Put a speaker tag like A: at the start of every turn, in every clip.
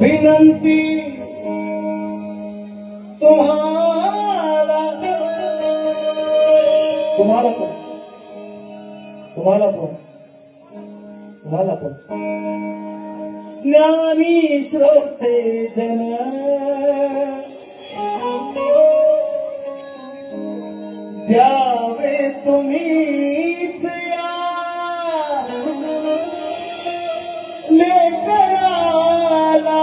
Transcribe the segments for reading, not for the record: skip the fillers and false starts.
A: विनंती तुम्हाला तुम्हाला ज्ञानी श्रोते जन द्यावे तुम्हीच या लेकराला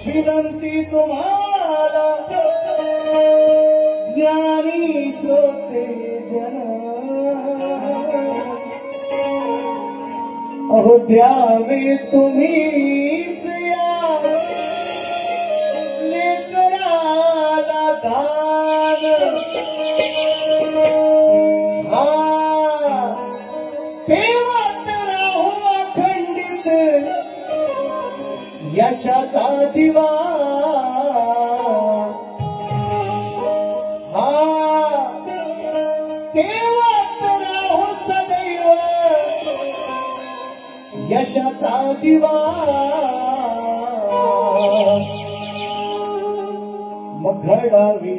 A: विनंती तुम्हाला ज्ञानी श्रोते जन अहो द्यावे तुम्हीच या लेकराला दान हा तेव्हाच राहू अखंडित यशाचा दिवा हा तेव्हाच राहू सदैव यशाचा दिवा मग घडावी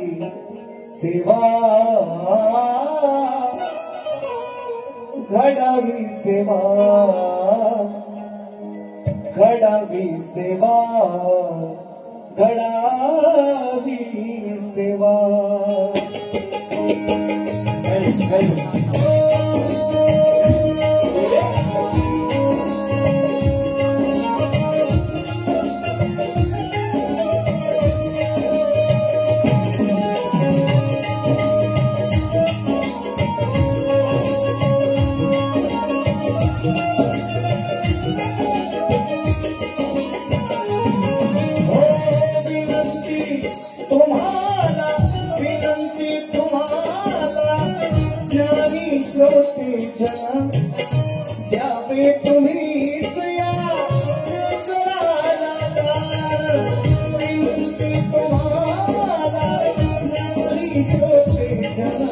A: सेवा घडावी सेवा घडावी सेवा घडावी सेवा द्यावे तुम्हीच या लेकराला दान विनंती तुम्हाला ज्ञानी श्रोते जन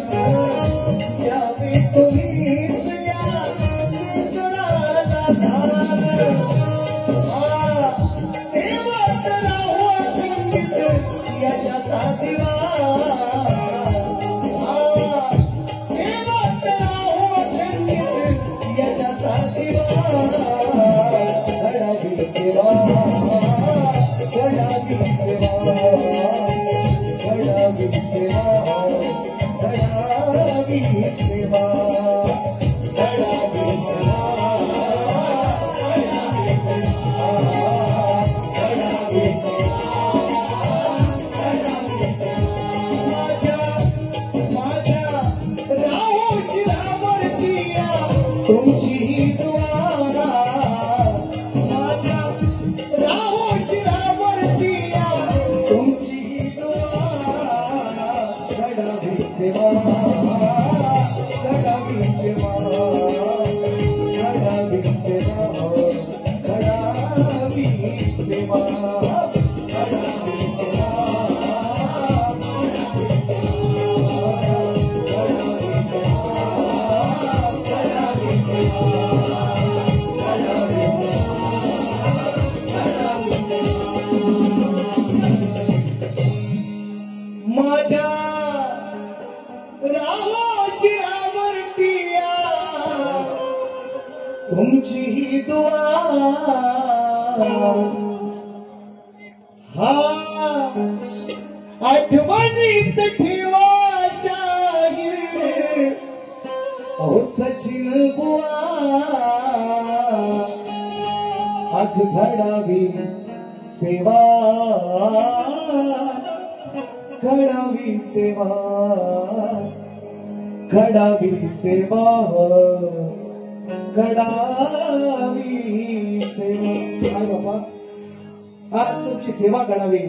A: द्यावे तुम्हीच या लेकराला दान तेव्हाच राहू अखंडित यशाचा दिवा तुमची दुआ माझ्या तुमची ही दुआ हा आठवणीत ठेवा शाहीर अहो सचिन बुआ आज घडावी सेवा घडावी सेवा घडावी सेवा घडावी सेवा काय बाबा आज तुमची सेवा घडावी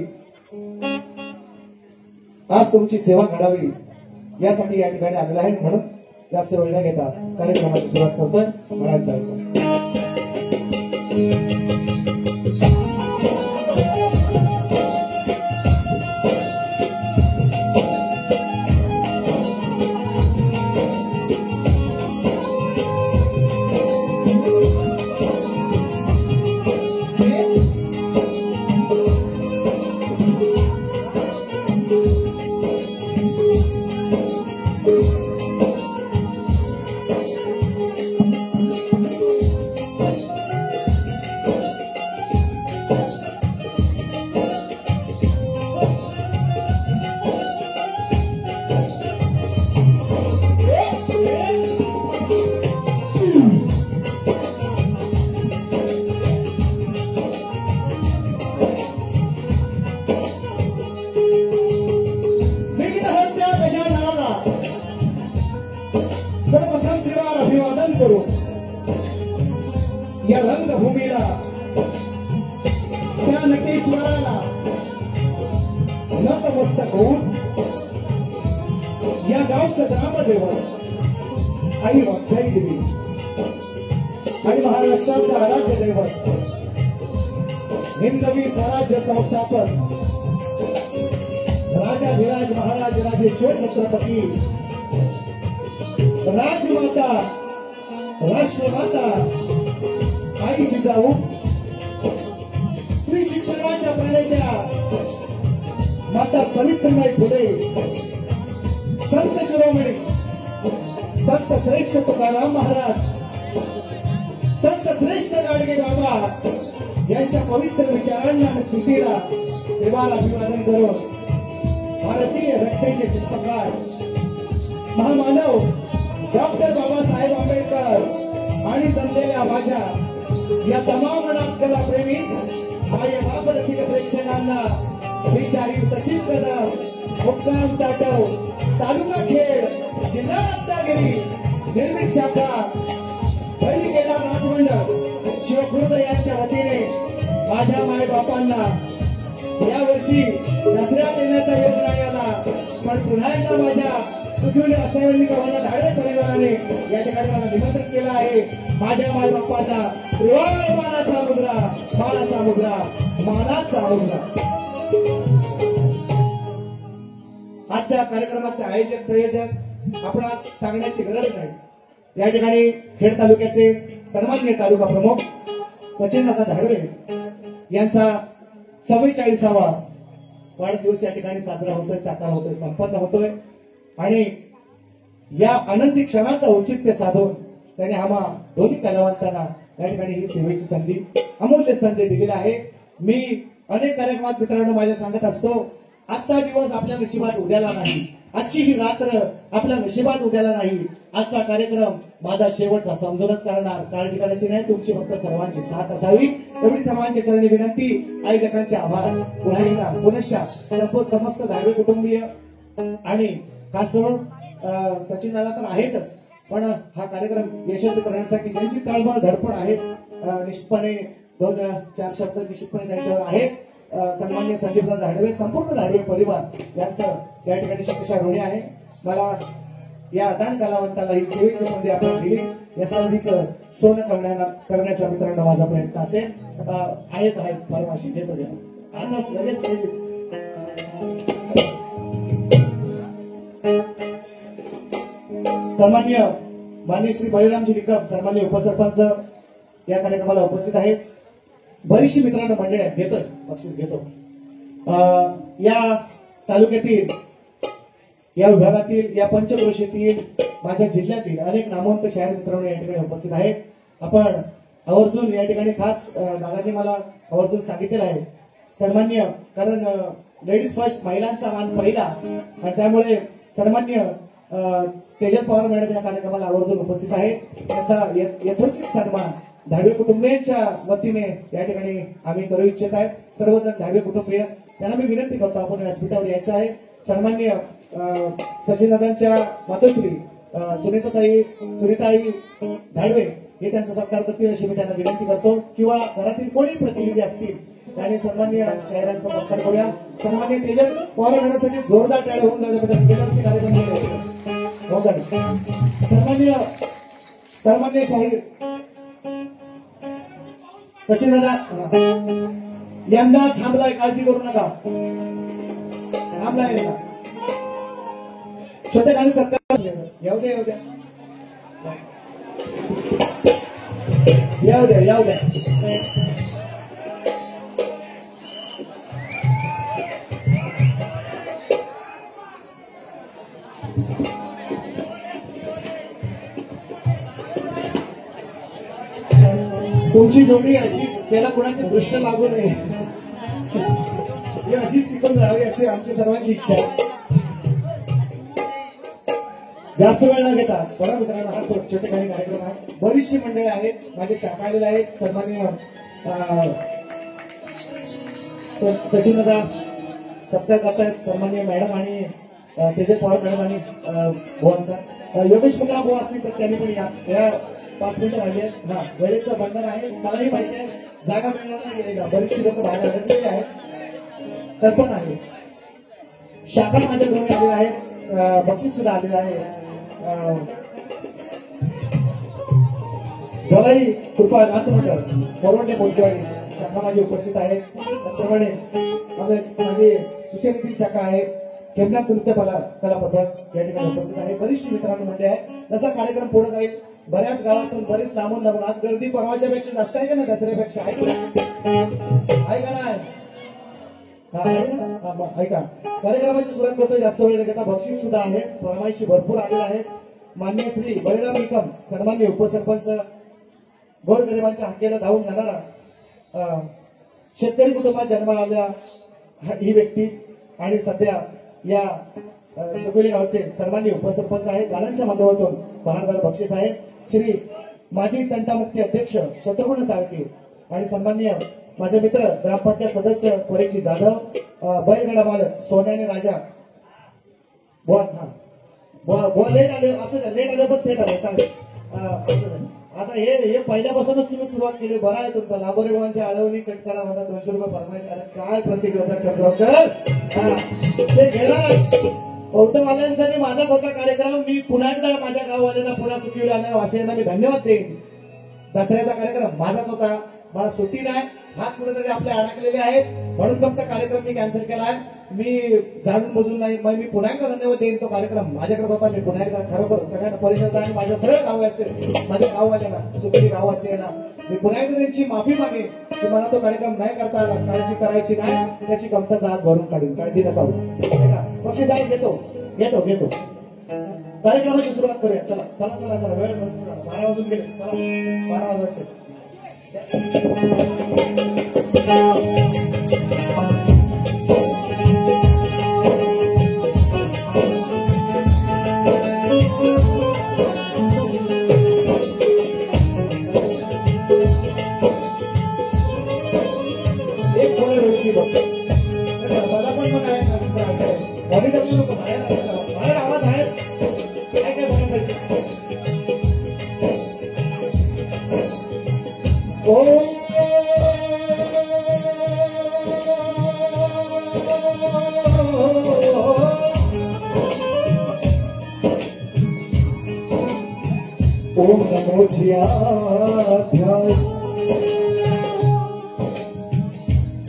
A: आज तुमची सेवा घडावी यासाठी या ठिकाणी आलेला आहे म्हणून जास्त वेळ न घेता कार्यक्रमाची सुरुवात करतोय म्हणायचं सर्वप्रथम त्रिवार अभिवादन करू या रंगभूमीला त्या नटेश्वराला नतमस्तक होऊन या गावचं ग्रामदैवत आई वागसाई देवी आणि महाराष्ट्राचं आराध्य दैवत हिंदवी स्वराज्य संस्थापक राजाधिराज महाराज राजेश्वर छत्रपती राजमाता राष्ट्रमाता आई जिजाऊ स्त्री शिक्षणाच्या प्रणेत्या माता सावित्रीबाई फुले संत शिरोमणी संत श्रेष्ठ तुकाराम महाराज संत श्रेष्ठ गाडगे बाबा यांच्या पवित्र विचारांना आणि कृतीला देवाला अभिवादन करून भारतीय घटनेचे शिल्पकार महामानव डॉक्टर बाबासाहेब आंबेडकर आणि संतेल्या माझ्या या तमाम नाचकला प्रेमी माझ्या बाप रसिक प्रेक्षकांना मी शाहीर सचिन कदम मुक्काम चाटव तालुका खेड जिल्हा रत्नागिरी निर्मित शाखा पहिली गेला नाचमंडळ शिवखुर्द यांच्या वतीने माझ्या माय बापांना यावर्षी दसऱ्यात येण्याचा योग नाही आला पण पुन्हा एकदा माझ्या सुखवली असावली गावाला धाडे परिवाराने या ठिकाणी मला निमंत्रित केलं आहे माझ्या माय बाप्पांना त्रिवार मानाचा मुद्रा मानाचा मुद्रा मानाचा मुद्रा आजच्या कार्यक्रमाचे आयोजक संयोजक आपणास सांगण्याची गरज नाही या ठिकाणी खेड तालुक्याचे सन्माननीय तालुका प्रमुख सचिनदादा धाडवे यांचा 44वा वाढदिवस या ठिकाणी साजरा होतोय साकार होतोय संपन्न होतोय आणि या आनंदी क्षणाचा औचित्य साधून त्याने आम्हा दोन्ही कलावंतांना या ठिकाणी ही सेवेची संधी अमूल्य संधी दिलेली आहे मी अनेक कार्यक्रमात मित्रांनो माझ्या सांगत असतो आजचा दिवस आपल्या नशिबात उद्याला नाही आजची ही रात्र आपल्या नशिबात उद्याला नाही आजचा कार्यक्रम माझा शेवटचा समजूनच करणार काळजी करायची नाही तुमची फक्त सर्वांची साथ असावी एवढी सर्वांची चरणी विनंती आयोजकांचे आभार पुन्हा एकदा पुनश्च समस्त धाडवे कुटुंबीय आणि खास करून सचिन दादा तर आहेतच पण हा कार्यक्रम यशस्वी करण्यासाठी ज्यांची तळमळ धडपड आहे निश्चितपणे 2-4 शब्द निश्चितपणे त्यांच्यावर आहेत सन्माननीय संदीप धाडवे संपूर्ण धाडवे परिवार यांचं या ठिकाणी शतशः ऋणी आहे मला या अजाण कलावंताला ही सेवेची संधी आपण दिली या संधीचं सोनं करण्याचा मित्रांनो माझा प्रयत्न असेल आहेत फरमाशी घेतो द्या आताच लगेच सन्माननीय माननीय श्री बळीरामजी निकम सन्माननीय उपसरपंच या कार्यक्रमाला उपस्थित आहेत बरीचशी मित्रांनो मंडळी आहेत घेतोय बक्षीस घेतो या तालुक्यातील या विभागातील या पंचक्रोशीतील माझ्या जिल्ह्यातील अनेक नामवंत शाहीर मित्रांनो या ठिकाणी उपस्थित आहेत आपण आवर्जून या ठिकाणी खास दादांनी मला आवर्जून सांगितलेलं आहे सन्मान्य, कारण लेडीज फर्स्ट महिलांचा मान पहिला आणि त्यामुळे सन्मान्य तेजल पवार मॅडम या कार्यक्रमाला आवर्जून उपस्थित आहे. त्याचा यथोचित सन्मान धाडवे कुटुंबियांच्या वतीने या ठिकाणी आम्ही करू इच्छित आहे. सर्वजण धाडवे कुटुंबीय त्यांना मी विनंती करतो आपण व्यासपीठावर यायचं आहे. सन्मान्य सचिनदादांच्या मातोश्री सुनीताई धाडवे हे त्यांचा सत्कार करतील अशी मी त्यांना विनंती करतो, किंवा घरातील कोणी प्रतिनिधी असतील त्याने सन्मान्य शाहिरांचा सत्कार करूया. सन्मान्य तेजल पवार मॅडमसाठी जोरदार टाळ्या होऊन जाण्याबद्दल कार्यक्रम सन्मान्य शाहीर सचिन दादा यंदा थांबलाय, काळजी करू नका, थांबलाय यंदा. छोटे गाणी सत्कार येऊ द्या येऊ द्या. तुमची जोडी अशीच, त्याला कोणाची दृष्ट लागू नये, ही अशीच टिकून राहावी असे आमची सर्वांची इच्छा आहे. जास्त वेळ न घेता बघा मित्रांनो, हा छोटे काही कार्यक्रम आहे. बरीचशी मंडळी आहेत, माझे शाखा आलेले आहेत. सन्माननीय सचिन दादा सत्कार करतायत, सन्माननीय मॅडम आणि तेजल पवार मॅडम आणि भुवनचा योगेश मंगळा बुवा असतील तर त्यांनी पण या 5 मिनिटं राहिली आहेत. हा, वेळेचं बंधन आहे, मलाही माहिती आहे, जागा मिळणार नाही गेलेला, बरीचशी लोक बाहेर अडकलेली आहेत. तर पण आहे, शाखा माझ्या घरी आलेला आहे, बक्षीस सुद्धा आलेलं आहे. जवाई कृपा नाच मंडळ परवडले बोलतेवाडी शाखा माझी उपस्थित आहे. त्याचप्रमाणे माझी सुचेतील शाखा आहे, केमना नृत्य कला पथक या ठिकाणी उपस्थित आहे. बरीचशी मित्रांनो मंडळी आहे. जसा कार्यक्रम पुढे जाईल, बऱ्याच गावातून बरेच लांबून आज गर्दी परवाच्या पेक्षा जास्त आहे का ना, दसऱ्यापेक्षा आहे का नाही? ऐका, कार्यक्रमाची सुरुवात करतो, जास्त वेळ घेता. बक्षीस सुद्धा आहे, फरमाईशी भरपूर आलेला आहे. मान्य श्री बळीराम निकम सन्मान्य उपसरपंच, गोरगरिबांच्या हक्केला धावून जाणारा, शेतकरी कुटुंबात जन्माला आलेला ही व्यक्ती आणि सध्या या सुकुली गावचे सन्मान्य उपसरपंच आहे. गाण्यांच्या माध्यमातून बहारदार बक्षीस आहे. श्री माजी तंटामुक्ती अध्यक्ष शत्रुघ्न साळके आणि सन्मान्य माझे मित्र ग्रामपंचायत सदस्य परीक्षित जाधव, बैलगडा मालक सोन्याने राजा लेट आले, असं लेट आले पण थेट आले, चांगले. आता हे पहिल्यापासूनच तुम्ही सुरुवात केली, बरं आहे तुमचा. लांबोरे भावांच्या आळवणी कट करा म्हणा, 200 रुपये फरमाईश आले, काय प्रतिक्रिया ते घेणार. कौतुकवाल्यांसाठी माझाच होता कार्यक्रम. मी पुन्हा एकदा माझ्या गाववाल्यांना, पुन्हा सुखीवाल्यांना, वासियांना मी धन्यवाद देईन. दसऱ्याचा कार्यक्रम माझाच होता, मला सुट्टी नाही, हात कुठेतरी आपले अडकलेले आहेत, म्हणून फक्त कार्यक्रम मी कॅन्सल केलाय. मी जाणून बसून नाही, मग मी पुन्हा एकदा धन्यवाद देईन. तो कार्यक्रम माझ्याकडे होता, मी पुन्हा एकदा खरोखर सगळ्यांना परिषद आणि माझ्या सगळ्या गाववासी, माझ्या गाववाल्यांना, सुखी गाववासियांना मी पुन्हा एकदा त्यांची माफी मागेन की मला तो कार्यक्रम नाही करता आला, काळजी करायची नाही, त्याची कमतरता आज भरून काढून, काळजी नसावी. बक्षीस आहे, घेतो घेतो घेतो. कार्यक्रमाची सुरुवात करूया. चला चला चला चला, वेळ 12 वाजून गेले. चला 12 वाजवायचे. एक थोडं रोजची बघ मला पण मग आहे बाहेर आवाज आहे काय काय बघा. ओम नमो ध्यान,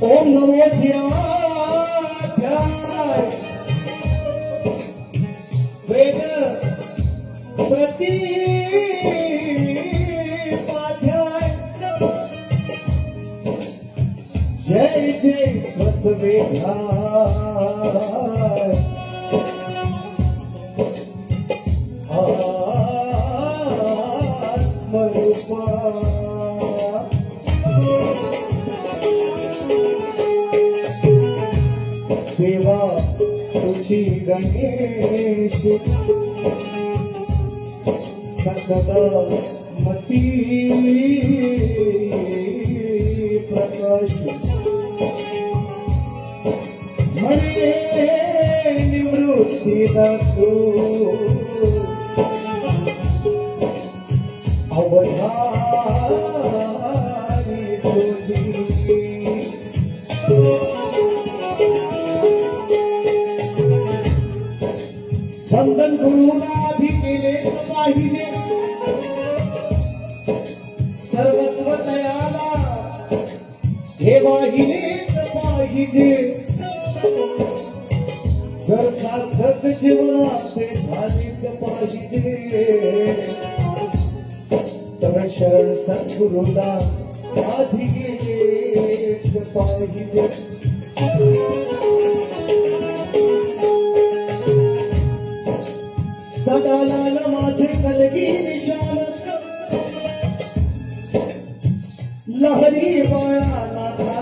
A: ओम नमो ध्यान, वेद प्रतिपाध्याय, जय जय स्वसवेधाय, आत्मरूपा गणेश सतत मती प्रकाश म्हणे निवृत्ती दासो अवधारी तुझी बंधन गुरुनाधी केलेच पाहिजे सर्वस्व तयाला हे वाहिलेच पाहिजे जर सार्थक जीवनाचे झालीच पाहिजे तर शरण सद्गुरुला आधी गेलेच पाहिजे सदालाल माझे कलगी निशान लहरी बाळानाथा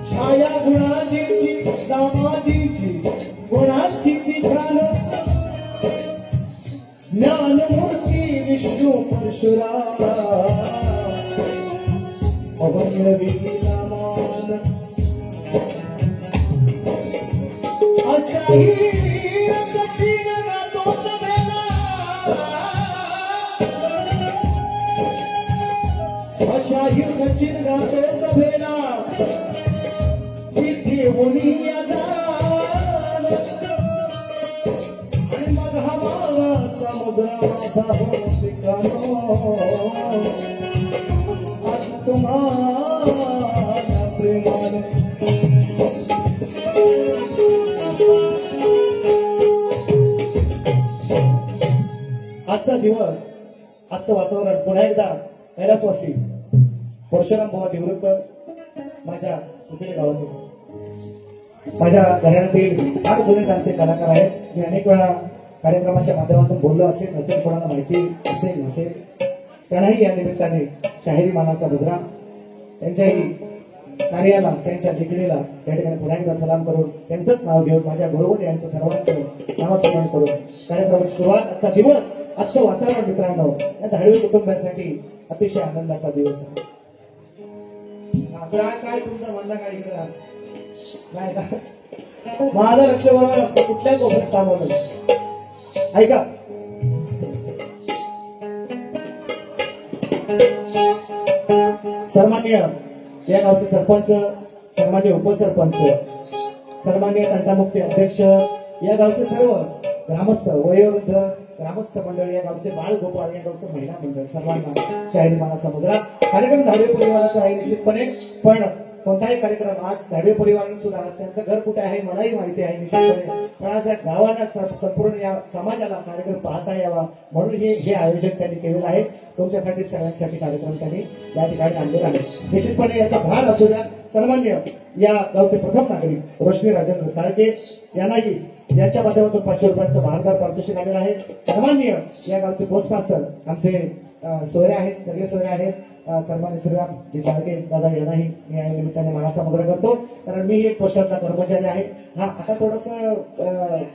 A: छाया गुणाजीची दामाजीची गुणाची चित्रान ज्ञानमूर्ती विष्णू परशुराम अभंग विनामान अशाही सचिन गातो सभेला अशाही सचिन गातो सभेला विधी होणी आणि मग हा मावाचा मुद्रा माझा हो शिकानो आज तुम्हाला प्रेमाने आजचा दिवस आजचं वातावरण पुन्हा एकदा कैलासवासी परशुराम बुवा देवरुखकर माझ्या सुपेल गावातून माझ्या घराण्यातील फार जुने जाणते कलाकार आहेत. मी अनेक वेळा कार्यक्रमाच्या माध्यमातून बोललो असेल नसेल कोणाला माहिती असेल नसेल त्यांनाही या निमित्ताने शाहिरी मानाचा मुजरा त्यांच्याही कार्याला त्यांच्या जिकडीला या ठिकाणी पुन्हा एकदा सलाम करून त्यांचंच नाव घेऊन माझ्या बरोबर यांचं सर्वांचं नामस्मरण करून कार्यक्रमाची सुरुवात आजचा दिवस आजचं वातावरण मित्रांनो या धाडवी कुटुंबासाठी अतिशय आनंदाचा दिवस आहे. काय तुमचं म्हणणं काय इकडे नाही का माझं लक्ष बरोबर असतं कुठल्याच गोष्टीत थांबवलं ऐका सन्माननीय या गावचे सरपंच सन्माननीय उपसरपंच सन्माननीय तंटामुक्ती अध्यक्ष या गावचे सर्व ग्रामस्थ वयोवृद्ध ग्रामस्थ मंडळ या गावचे बाळ गोपाळ या गावचं महिला मंडळ सर्वांना शाहिरी मानाचा मुजरा. कार्यक्रम धाडवे परिवाराचा आहे निश्चितपणे पण कोणताही कार्यक्रम आज धाडवे परिवाराने सुद्धा आज त्यांचं घर कुठे आहे मलाही माहिती आहे निश्चितपणे पण आज या गावाला संपूर्ण या समाजाला कार्यक्रम पाहता यावा म्हणून हे आयोजन त्यांनी केलेलं आहे. तुमच्यासाठी सगळ्यांसाठी कार्यक्रम त्यांनी या ठिकाणी आणलेला आहे. निश्चितपणे याचा भार असू द्या. सन्मान्य या गावचे प्रथम नागरिक रोशनी राजेंद्र चाळके यांनाही यांच्या माध्यमातून 500 रुपयांचं भारदार पारितोषिक आलेलं आहे. सन्मान्य या गावचे पोस्ट मास्टर आमचे सोयरे आहेत सगळे सोयरे आहेत सन्मान्य श्रीराम जी चाळके दादा यांनाही मी या निमित्ताने मानाचा मुजरा करतो कारण मी एक पोस्टरचा कर्मचारी आहे. हा आता थोडस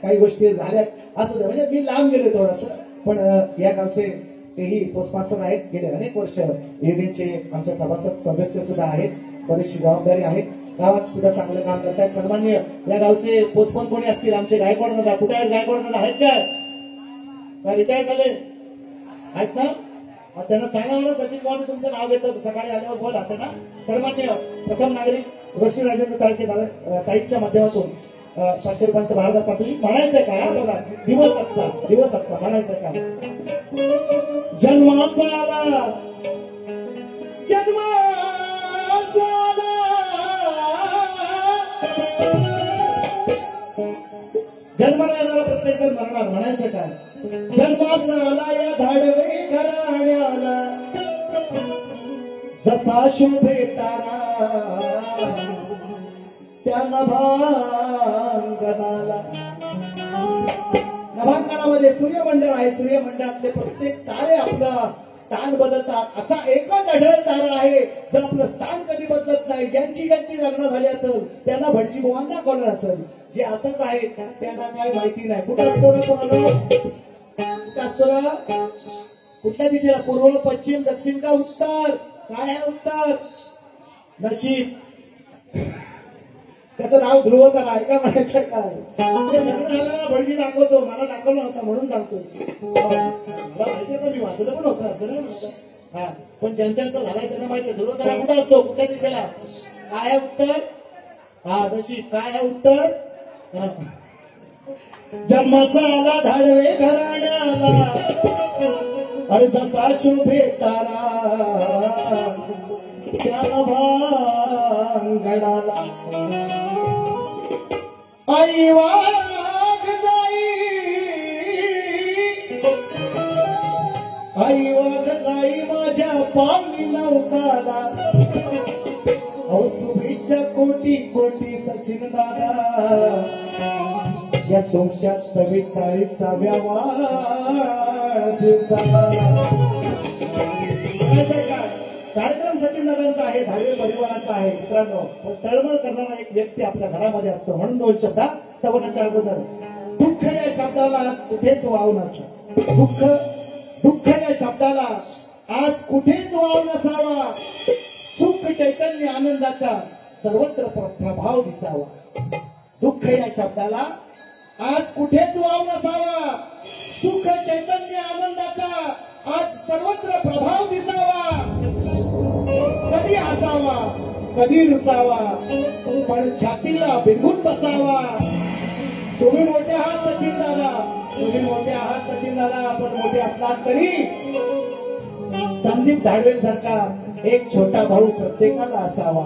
A: काही गोष्टी झाल्या असू द्या म्हणजे मी लांब गेलो थोडस पण या गावचे तेही पोस्ट मास्टर आहेत गेले अनेक वर्ष युनियनचे आमच्या सभासद सदस्य सुद्धा आहेत बरीचशी जबाबदारी आहे गावात सुद्धा चांगलं काम करतायत. सन्मान्य या गावचे पोस्टमन कोणी असतील आमचे गायकवाड नदा कुठे आहेत गायकवाड नदा आहेत का रिटायर झाले आहेत ना त्यांना सांगा मला सचिन पवार तुमचं नाव घेतं सकाळी आल्यावर बोल आता ना. सन्मान्य प्रथम नागरिक रोशनी राजेंद्र चाळके ताईच्या माध्यमातून 500 रुपयांचं भारदार पारितोषिक म्हणायचंय का बघा दिवस आजचा म्हणायचंय का जन्माला जन्माला येणारा प्रत्येक जण मरणार म्हणायचं काय जन्माला या धाडवे घराण्याला जसा शोभे तारा त्या नभांगणाला नभांगणामध्ये सूर्यमंडळ आहे. सूर्यमंडळातले प्रत्येक तारे आपलं स्थान बदलतात. असा एकच अढळ तारा आहे जर आपलं स्थान कधी बदलत नाही. ज्यांची लग्न झाली असेल त्यांना भटजी बुवांना कळलं असेल. जे असंच आहे त्यांना काय माहिती नाही. कुठं असतो ना कोणाला, कुठं असतो ना, कुठल्या दिशेला, पूर्व पश्चिम दक्षिण का उत्तर? काय आहे उत्तर? नशीब. त्याचं नाव ध्रुव तारा आहे का म्हणायचं काय? लग्न झालेला भटजी दाखवतो, मला दाखवलं होता म्हणून सांगतो. मला माहिती होतं, मी वाचलं पण होतं असं नाही. हा, पण ज्यांच्याचं झालाय त्यांना माहिती ध्रुव तारा कुठं असतो, कुठल्या दिशेला? काय आहे उत्तर? हा, नशीब. काय आहे उत्तर? जन्मसाला धाडवे घराण्याला अरे जसा शोभे तारा त्याला भांगडाला आई वाघ जाई, आई वाघ जाई माझ्या पावली नवसाला. अहो शुभेच्छा कोटी कोटी सचिन दादा या तुमच्या 44व्या वाढदिवसाला. कार्यक्रम सचिन दादांचा आहे, धाडवे परिवाराचा आहे. मित्रांनो, तळमळ करणारा एक व्यक्ती आपल्या घरामध्ये असतो. म्हणून 2 शब्द स्तवनाच्या अगोदर. दुःख या शब्दाला आज कुठेच वाव नसला. दुःख या शब्दाला आज कुठेच वाव नसावा. सुख चैतन्य आनंदाचा सर्वत्र प्रभाव दिसावा. दुःख या शब्दाला आज कुठेच वाव नसावा. सुख चैतन्य आनंदाचा आज सर्वत्र प्रभाव दिसावा. कधी हसावा, कधी रुसावा, पण छातीला बिंबून बसावा. तुम्ही मोठे आहात सचिन दादा, तुम्ही मोठे आहात सचिन दादा. आपण मोठे असलात तरी संदीप धाडवेंसारखा एक छोटा भाऊ प्रत्येकाला असावा.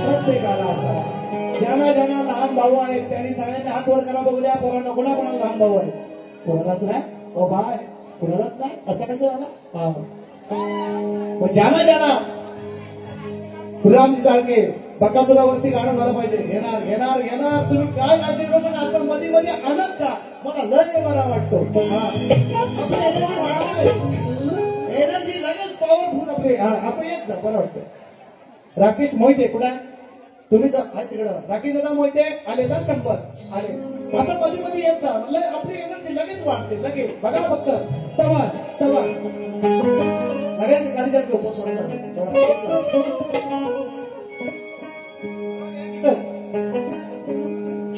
A: प्रत्येकाला असावा. ज्यांना ज्यांना लहान भाऊ आहेत त्यांनी सगळ्यांनी हात वर करा, बघू द्या. पोरांना कोणाकोणाला लहान भाऊ आहे? कोणालाच नाही. ओ बाय, कोणालाच नाही. असं कसं झालं? ज्यांना ज्यांना श्रीरामजी साळके बकासुरावरती गाणं झालं पाहिजे. घेणार घेणार घेणार. तुम्ही काय काळजी करू नका. असं मध्ये मध्ये आणत जा. मला लय बरा वाटतो. आपली एनर्जी लगेच पॉवरफुल आपली असं येत जा. बरं वाटतं. राकेश मोहिते कुठे? तुम्ही तिकडं राकेश दादा मोहिते आले ना, 100 आले. असं मध्ये मध्ये येत जा. आपली एनर्जी लगेच वाढते. लगेच बघा फक्त स्तवन स्तवन लगेच गाडीसाठी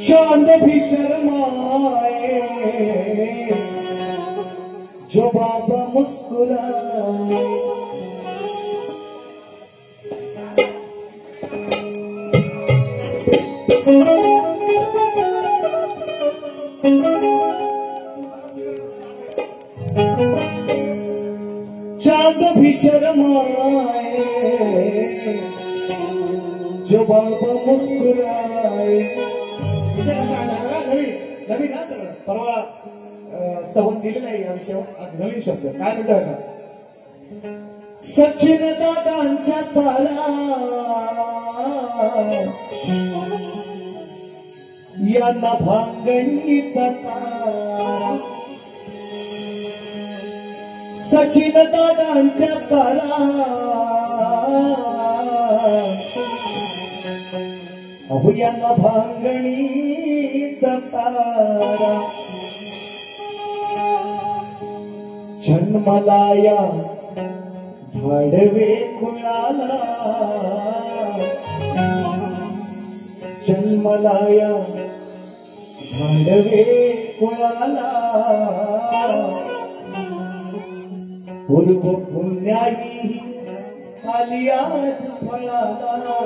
A: चांद भी शर्माए जो बाबा मुस्कुराए. चांद भी शर्माए जो बाबा मुस्कुराए. नवीन ना सगळं. परवा स्तवन दिलेलं आहे या विषयावर. नवीन शब्द काय म्हणतो का? सचिन दादांच्या साला यांना भांगणीचा तारा. सचिन दादांच्या साला अहो यांना भांगणीचा तारा. जन्मला या धाडवे कुळाला, जन्मला या धाडवे कुळाला. पूर्व पुण्याई आली आज फळाला.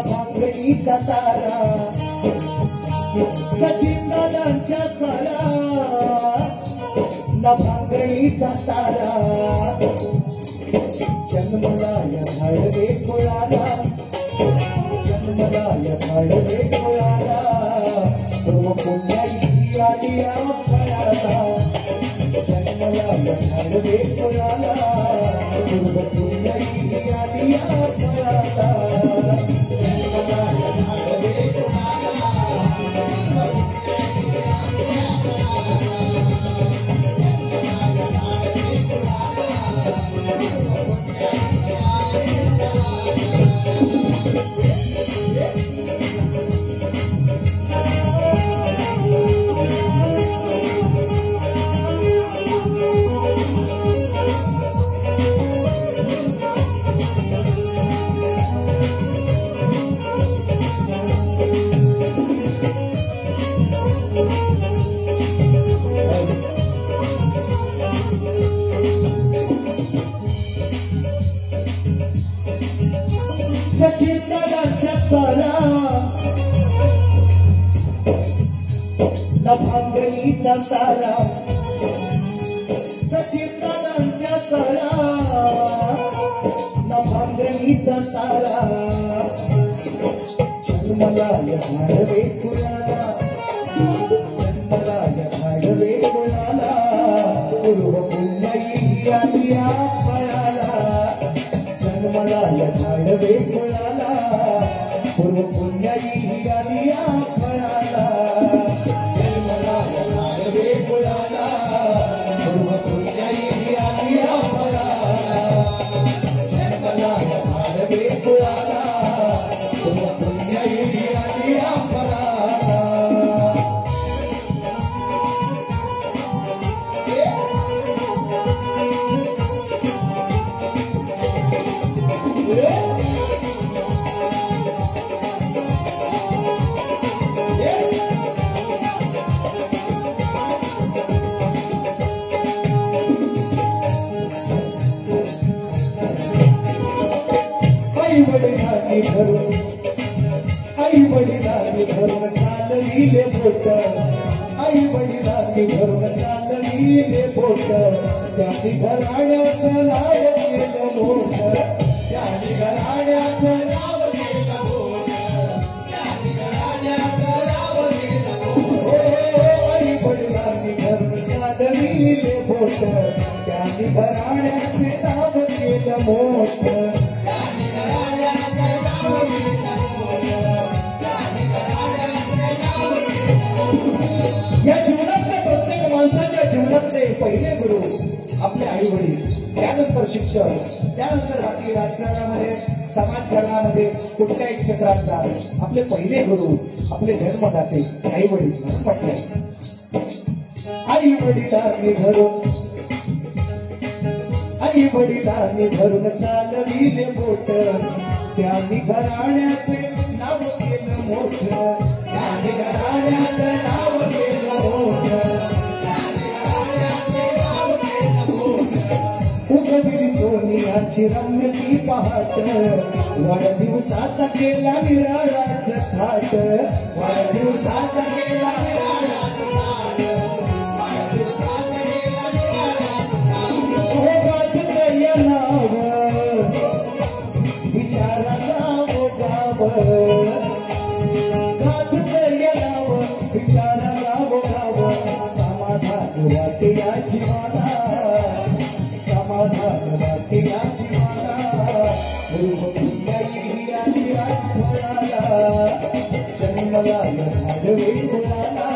A: भांगणीचा तारा सचिन दादांच्या सारा न भांगणीचा तारा जन्मला या झाडवे कुळाला जन्मला या झाडवे कुळाला पूर्व पुण्याई आली या फळाला जन्मला या झाडवे कुळाला पूर्व पुण्याई आली या फळाला जन्मला या झाडवे सचिन दादांच्या सारा न भांगणीचा तारा सचिन दादांच्या सारा न भांगणीचा तारा जन्मला या झाडवे कुळाला जन्मला या झाडवे कुळाला पूर्व पुण्याई आली या फळाला जन्मला या झाडवे कुळाला पूर्व पुण्याई आली या फळाला जन्मला या झाडवे कुळाला पूर्व पुण्याई आली या फळाला जन्मला या झाडवे कुळाला पूर्व पुण्याई आली या फळाला आई वडिलांनी धरून चालविले बोट आई वडिलांनी धरून चालविले बोट त्यांनी घराण्याचं नाव केलं मोठ त्यांनी घराण्याचं नाव केलं मोठ त्यांनी घराण्याचं नाव केलं मोठ आई वडिलांनी धरून चालविले बोट त्यांनी घराण्याचे नाव केलं मोठ या जीवनातले प्रत्येक माणसाच्या जीवनातले पहिले गुरु आपले आई वडील त्यानंतर शिक्षक त्यानंतर बाकी राजकारणामध्ये समाजकारणामध्ये कुठल्याही क्षेत्रात जा आपले पहिले गुरु आपले जन्मदाते आई वडील म्हणून म्हटले आई वडिलांनी धरून चालविले बोट त्यांनी घराण्याचे नाव केलं मोठ त्यांनी घराण्याचं नाव केलं मोठ उगवली सोनियाची रम्यती पहाट वाढदिवसाचा केला निराळाच थाट वाढदिवसाचा केला समाधान वाटे या जीवाला समाधान वाटे या जीवाला जन्मला या झाडवे कुळाला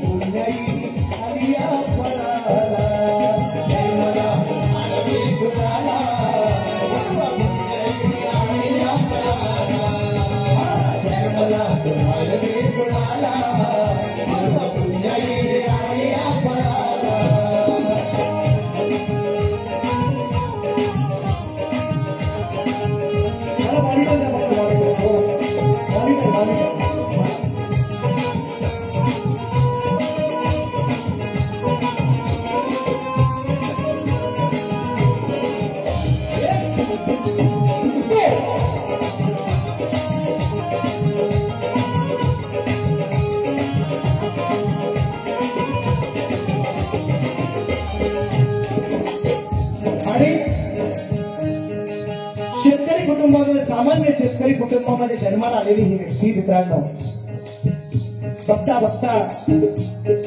A: पुण्याई आली या फळाला जन्मला झाडवे कुळाला जन्मला झाडवे कुळाला पुण्याई आली या फळाला आणि शेतकरी कुटुंबामध्ये सामान्य शेतकरी कुटुंबामध्ये जन्माला आलेली ही व्यक्ती मित्रांनो बघता बघता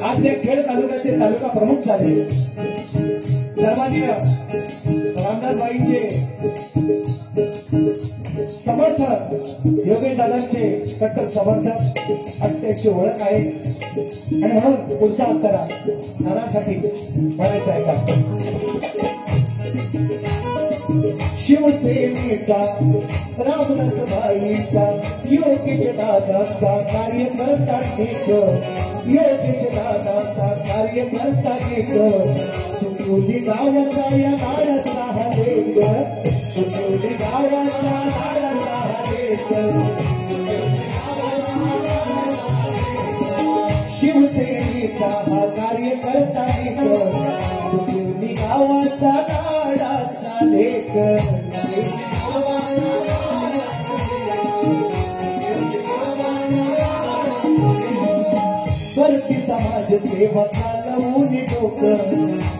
A: आज या खेड तालुक्याचे तालुका प्रमुख झाले. सर्वांनी रामदासबाईंचे समर्थक योगेश दादांचे कट्टर समर्थक अशी त्याची ओळख आहे. आणि म्हणून पुढचा अंतरा दादांसाठी म्हणायचं आहे का शिवसेनेचा रामदासबाईंचा योगेश दादाचा कार्यकर्ता एक योगेश दादाचा कार्यकर्ता एक सुटुली गावाचा या लाडाचा हा लेक सुटुली गावाचा लाडाचा हा लेक शिवसेनेचा हा कार्यकर्ता एक सुटुली गावाचा लाडाचा लेक करती समाज सेवा चालवून डोक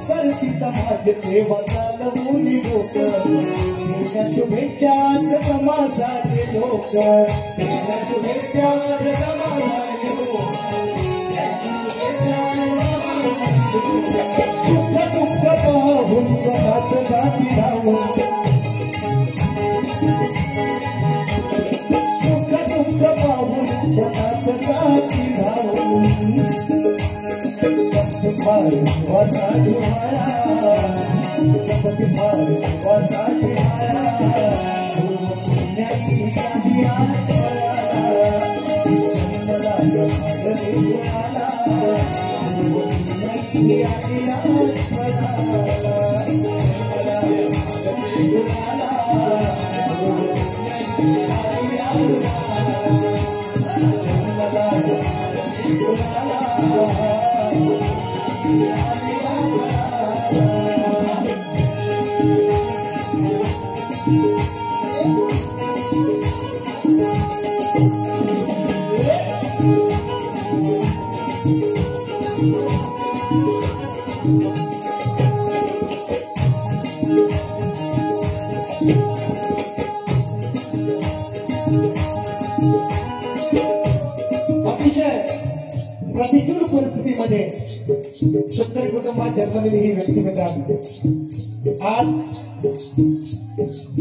A: करती समाज सेवा चालवून डोक शुभेच्छा समाजाचे लोक शुभेच्छा समाजाचे लोक सुख दुःख पाहून स्वतःच जाती धावून सुख दुःख पाहून स्वतःच जाती धावून वाचा तुम्हारा सपती मार वाचा तुम्हारा पुण्याची गादिया मला अतिशय प्रतिकूल परिस्थितीमध्ये शेतकरी कुटुंबात जन्मलेली ही व्यक्ती मित्रांनो आज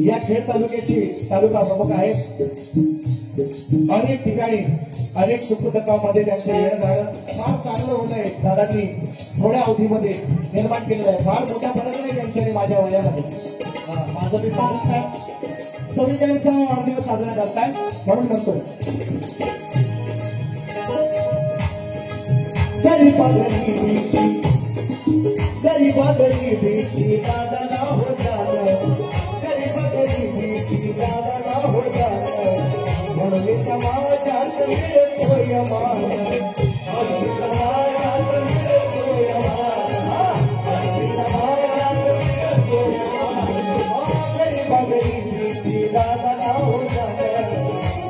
A: या खेड तालुक्याची तालुका प्रमुख आहे. अनेक ठिकाणी अनेक सुखदुःखामध्ये त्यांचं येणं झालं. फार चांगलं होतंय. दादांनी थोड्या अवधीमध्ये निर्माण केलेलं आहे. फार मोठा फरक नाही त्यांच्या आणि माझ्या वयामध्ये. माझं मी सांगत नाही 44वा वाढदिवस साजरा करताय म्हणून म्हणतोय गरीबा गरीबीची दादाला हो झालं गरीबा गरीबीची दादाला हो झालं म्हणून समाजात मिळतोय मान म्हणून समाजात मिळतोय मान समाजात मिळतोय मान गरीबा गरीबीची दादाला हो झालं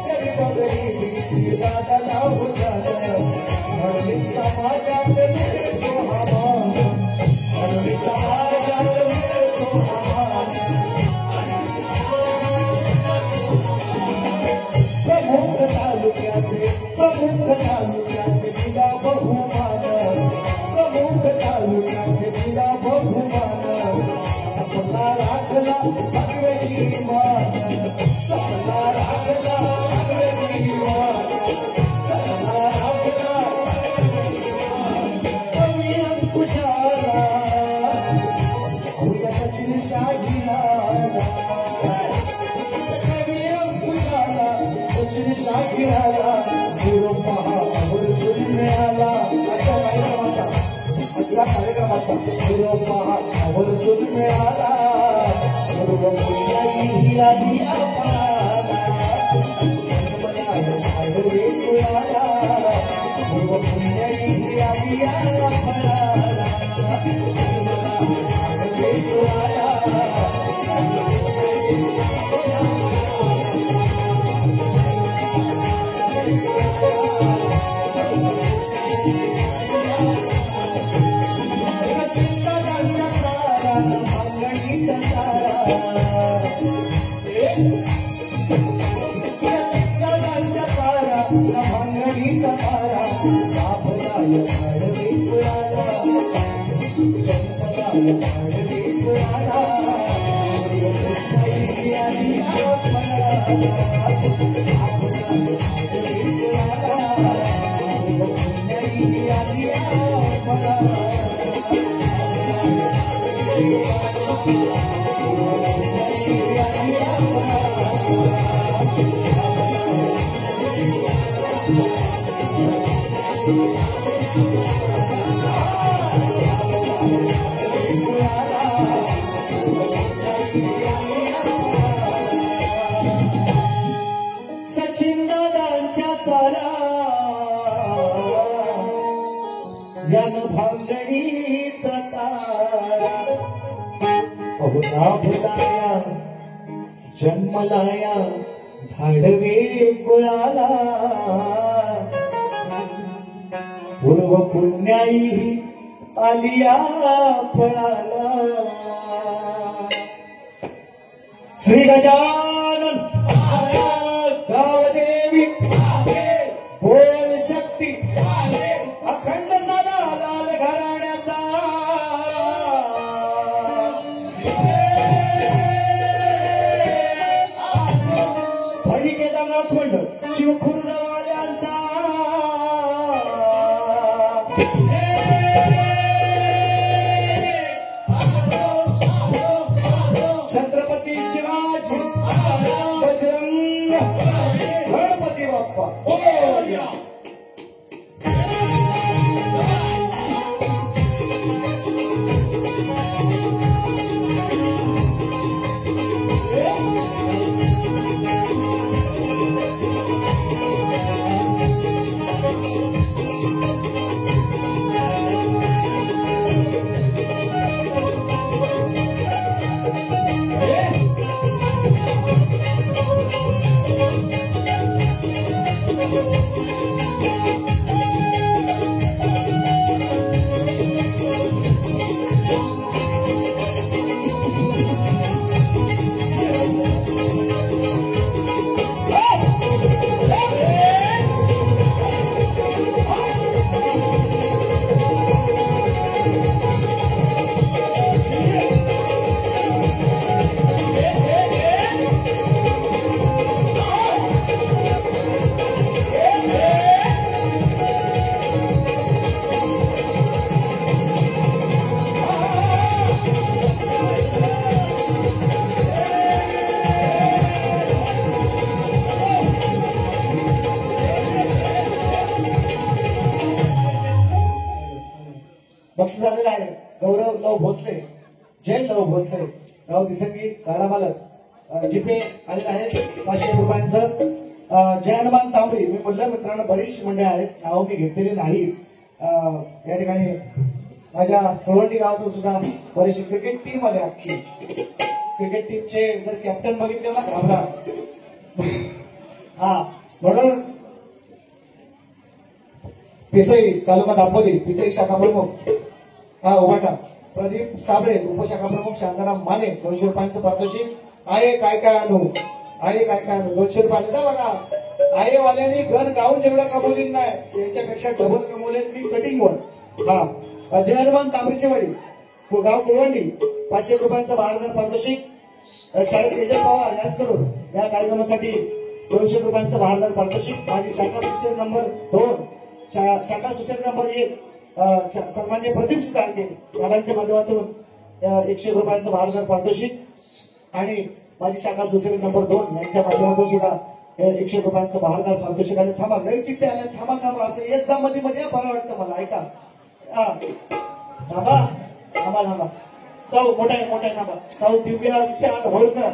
A: गरीबा गरीबीची दादाला हो झालं म्हणून समाजात मिळतो हा मान म्हणून समाजात मिळतो हा मान प्रमुख तालुक्याचे तिला बहुमान प्रमुख तालुक्याचे तिला बहुमान सपना राखला भगवती मान सपना राखला भगवती मान सपना राखला कवी अंकुशाला उद्या सचिन शाहीला कवी अंकुशाला सचिन शाहीला गुरु महावर सुनने आला अगला कार्यक्रमाचा गुरु महावर सुनने आला गुरु पुण्याची आधी आला गुरु पुण्याची आधी आला चिंता चित्रांच्या तारा भांगडीचा तारा बापराय भाडवी पुराला जन्मलाय भाडवी पुराला सचिन दादांच्या सारा यान भांगडीचा तारा अहुना भुलाया जन्मलाया धाडवे कुळाला पूर्व पुण्याई आलिया फळाला श्री गजानन गावदेवी बोल शक्ती अखंड सदा लाल घराण्याचा केदारनाथ मंडळ शिवखुर्दवाल्यांचा छत्रपती शिवाजी बजरंग गणपती बाप्पा बोल्या बक्षीस आलेलं आहे गौरव लव भोसले जैन लव भोसले गाव दिसंगी गाडा मालक जीपे आलेलं आहे 500 रुपयांचं जयनमान तांबडी मी बोललो मित्रांनो बरीचशी मंडळी आहेत नाव मी घेतलेली नाही या ठिकाणी माझ्या कोळवंडी गावातून सुद्धा बरीचशी क्रिकेट टीम आली अख्खी क्रिकेट टीमचे जर कॅप्टन बघितले ना घाबरा हा म्हणून पिसई तालुका दापोली पिसई शाखा प्रमुख हा उभाटा प्रदीप साबळे उपशाखा प्रमुख शांताराम माने 200 रुपयांचं पारितोषिक आहे काय काय आणू आहे काय काय आणू 200 रुपये जा बघा आहे वाल्याने घर गाऊन जेवढा कमवली नाही याच्यापेक्षा डबल कमवले मी कटिंगवर हा जयहनुमान तांबरीचे वडील गाव कुळवंडी 500 रुपयांचं 12,000 पारितोषिक शाळेत तेजल पवार यांच्याकडून या कार्यक्रमासाठी 200 रुपयांचं 12,000 पारितोषिक माझी शाखा सूचना नंबर 2 शाखा सूचना नंबर 1 सन्मान्य प्रदीप साळके दादांच्या माध्यमातून 100 रुपयांचं 12,000 पारितोषिक आणि माझी शाखा सूचना नंबर 2 यांच्या माध्यमातून सुद्धा 100 रुपयांचं 12,000 पारितोषिक आणि थांबा लई चिठ्ठे आल्या थांबा थांबा असं येत जा मध्ये मध्ये बरं वाटतं मला ऐका थांबा थांबा थांबा सौ मोठ्या थांबा सौ दिव्या विशाल होळकर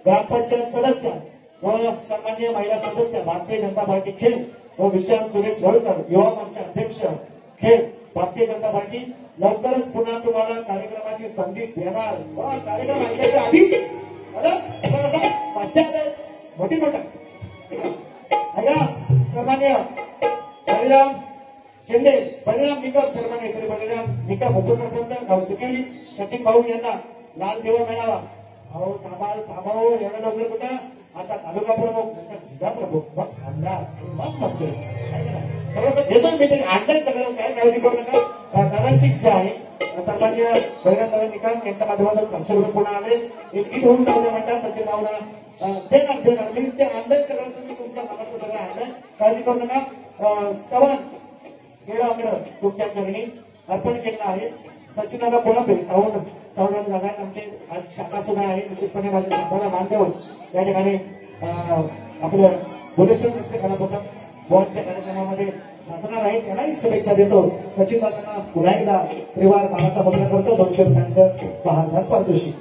A: ग्रामपंचायत सदस्य व सन्मान्य महिला सदस्य भारतीय जनता पार्टी खेळ व विशाल सुरेश होळकर युवा मोर्चा अध्यक्ष खेळ भारतीय जनता पार्टी लवकरच पुन्हा तुम्हाला कार्यक्रमाची संधी देणार कार्यक्रम ऐकायच्या आधीच मोठी मोठा ऐका सन्मान्य बळीराम शिंदे बळीराम निकम सन्मान्य श्री बळीराम निकम उपसरपंच गाव सुकेली सचिन भाऊ यांना लाल देवा मिळावा अहो थांबाव एवढं लवकर कुठं आता तालुका प्रमुख जिल्हा प्रमुख मग आमदार मग मंत्री थोडस घेतो मी ते आणलंय सगळं काय काळजी करू नका दादांची इच्छा आहे सन्मान्य बहिरंग निकम यांच्या माध्यमातून 500 रुपये पुन्हा आले एक गीत होऊन जाऊ म्हणतात सचिन भावना देणार मी ते आणलंय सगळं तुम्ही तुमच्या मनातलं सगळं आणलंय काळजी करू नका स्तवन केळाकडं तुमच्या चरणी अर्पण केलं आहे सचिन दादा पुन्हा सावंत दादा आमचे आज शाखा सुद्धा आहे निश्चितपणे माझ्या शब्दाला मान देऊन या ठिकाणी आपलं बोलेश्वर नृत्य कला होतं बॉलच्या कार्यक्रमामध्ये नाचणार आहे त्यांनाही शुभेच्छा देतो सचिन दादांना पुन्हा एकदा परिवार मानाचा मुद्रा करतो 200 रुपयांचं बहादर पारितोषिक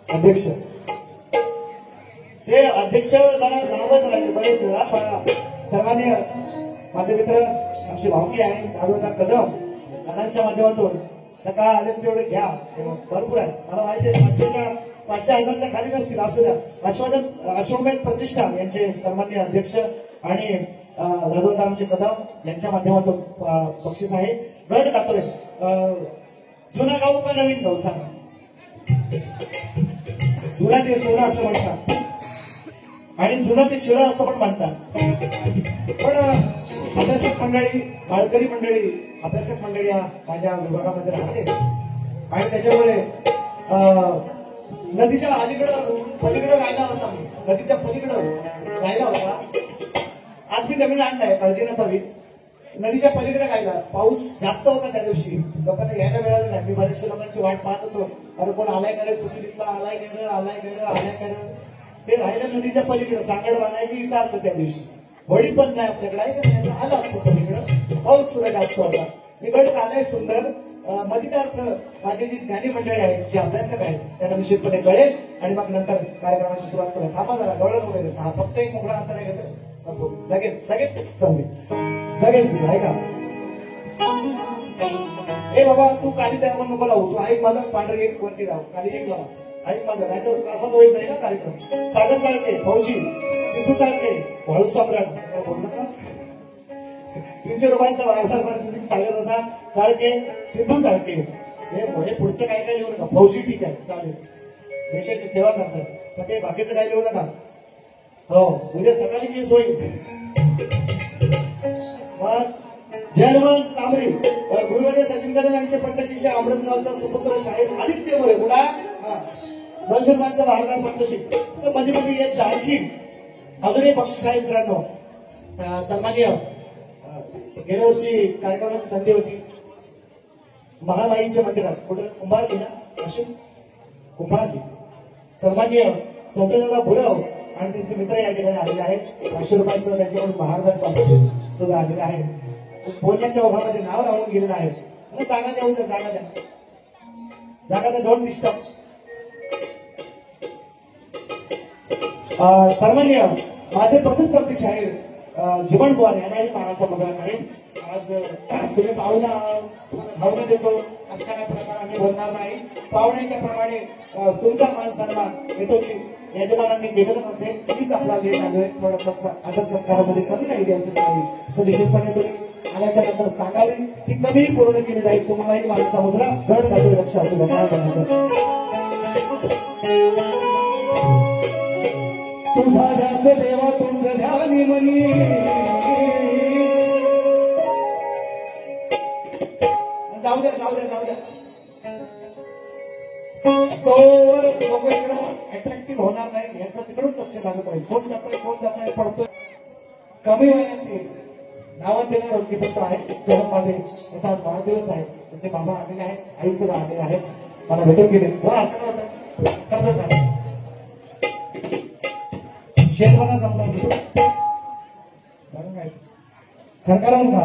A: अध्यक्ष ते अध्यक्ष जरा नावच राहिले बरेच वेळा सर्वांनी माझे मित्र आमची भावकी आहे दादोदा कदम दादांच्या माध्यमातून का आले तेवढे घ्या भरपूर आहे मला माहिती आहे 500,000च्या खाली नसतील असू द्या अश्वमेध प्रतिष्ठान यांचे सन्माननीय अध्यक्ष आणि दादोदा आमचे कदम यांच्या माध्यमातून बक्षीस आहे गट दाखवले जुना गाव का नवीन गाव सांगा जुना ते सोनं असं म्हणतात आणि जुनं ते शिळं असं पण म्हणतात पण अभ्यासक मंडळी माळकरी मंडळी अभ्यासक मंडळी माझ्या विभागामध्ये राहते आणि त्याच्यामुळे नदीच्या अलीकडं पलीकडं गायला होता नदीच्या पलीकडं गायला होता आज मी नवीन आणलाय काळजी नसावी नदीच्या पलीकडे गायला पाऊस जास्त होता त्या दिवशी लोकांना यायला मिळालं नाही मी बरेचशा लोकांची वाट पाहत होतो अरे कोण आलाय का रे सुट्टीतला आलाय का ते राहिलं नदीच्या पलीकडे सांगड बांधायची विचारलं त्या दिवशी होडी पण नाही आपल्याकडे आहे का आला असतो पलीकडं पाऊस सुद्धा जास्त होता मी गट आलाय सुंदर मधितार्थ माझे जी ज्ञानी मंडळी आहेत जे अभ्यासक आहेत त्यांना निश्चितपणे कळेल आणि मग नंतर कार्यक्रमाची सुरुवात करेल थांबा जरा गवळण वगैरे हा फक्त एक मोकळा अंतर नाही घेत संपू लगेच संपे लगेच दिला आहे का ए बाबा तू कालीच्या नको लावू तू ऐक माझा पांढरे एक वरती राहू काली एक लावा ऐक माझं नाही तर असाच होईल जाईल ना कार्यक्रम सागर चाळके फौजी सिद्धू चाळके वाळू सम्राट काय बोललं का 300 रुपयांचा वारदार पारितोषिक सागर होता चाळके सिद्धू चाळके हे पुढचं काय काय लिहू नका फौजी ठीक आहे चालेल देशाची सेवा करतात पण ते बाकीचं काय लिहू नका हो उद्या सकाळी केस होईल मग जयवंत तांबरे गुरुवर्य सचिन कदम यांचे पंडित शिष्य अमृतसरचा सुपुत्र शाहीर आदित्य मोरे गुडा 200 रुपयांचा वारदार पारितोषिक असं मध्ये मध्ये येत जा आणखी अजूनही बक्षीस आहे मित्रांनो सन्माननीय गेल्या वर्षी कार्यक्रमाची संधी होती महामाईच्या मंदिरात कुठे कुंभारली ना अशोक कुंभारली सन्माननीय संतोषदादा भुरव आणि त्यांचे मित्र या ठिकाणी आलेले आहेत 500 रुपयांचं त्यांच्याकडून महारदार पारितोषिक सुद्धा आलेलं आहे बोलण्याच्या ओघामध्ये नाव राहून गेलेलं आहे जागा देऊ द्या जागा द्या डोंट डिस्टर्ब सन्माननीय माझे प्रतिस्पर्धी शाहीर जीवन बुवार यांनाही मानाचा मुद्रा आहे आज तुम्ही भावना देतो अशा काही प्रकार आम्ही बोलणार नाही पाहुण्याच्या प्रमाणे तुमचा मान सन्मान येतोची यजमानांनी केलेलं असेल प्लीज आपला लेट आलोय थोडासा आदर सत्कारामध्ये कमी राहिली असेल नाही तर निश्चितपणे तुम्ही आल्याच्या नंतर सांगावी ती कमी पूर्ण केली जाईल तुम्हालाही मानाचा मुद्रा गड घालून लक्ष असू द्या तुझा ध्यास देवा तुझ ध्यानी मनी जाऊ द्या तोवर लोक इकडं अट्रॅक्टिव्ह होणार नाही याचं तिकडून लक्ष लागलं पाहिजे कोण जातोय पडतोय कमी वयात नावात देणार होती फक्त आहे सोहममध्ये त्याचा आज वाढदिवस आहे त्याचे बाबा आलेले आहेत आई सुद्धा आलेले आहेत मला भेटून गेले असं नव्हतं शेत बघा संपला खरखरावून का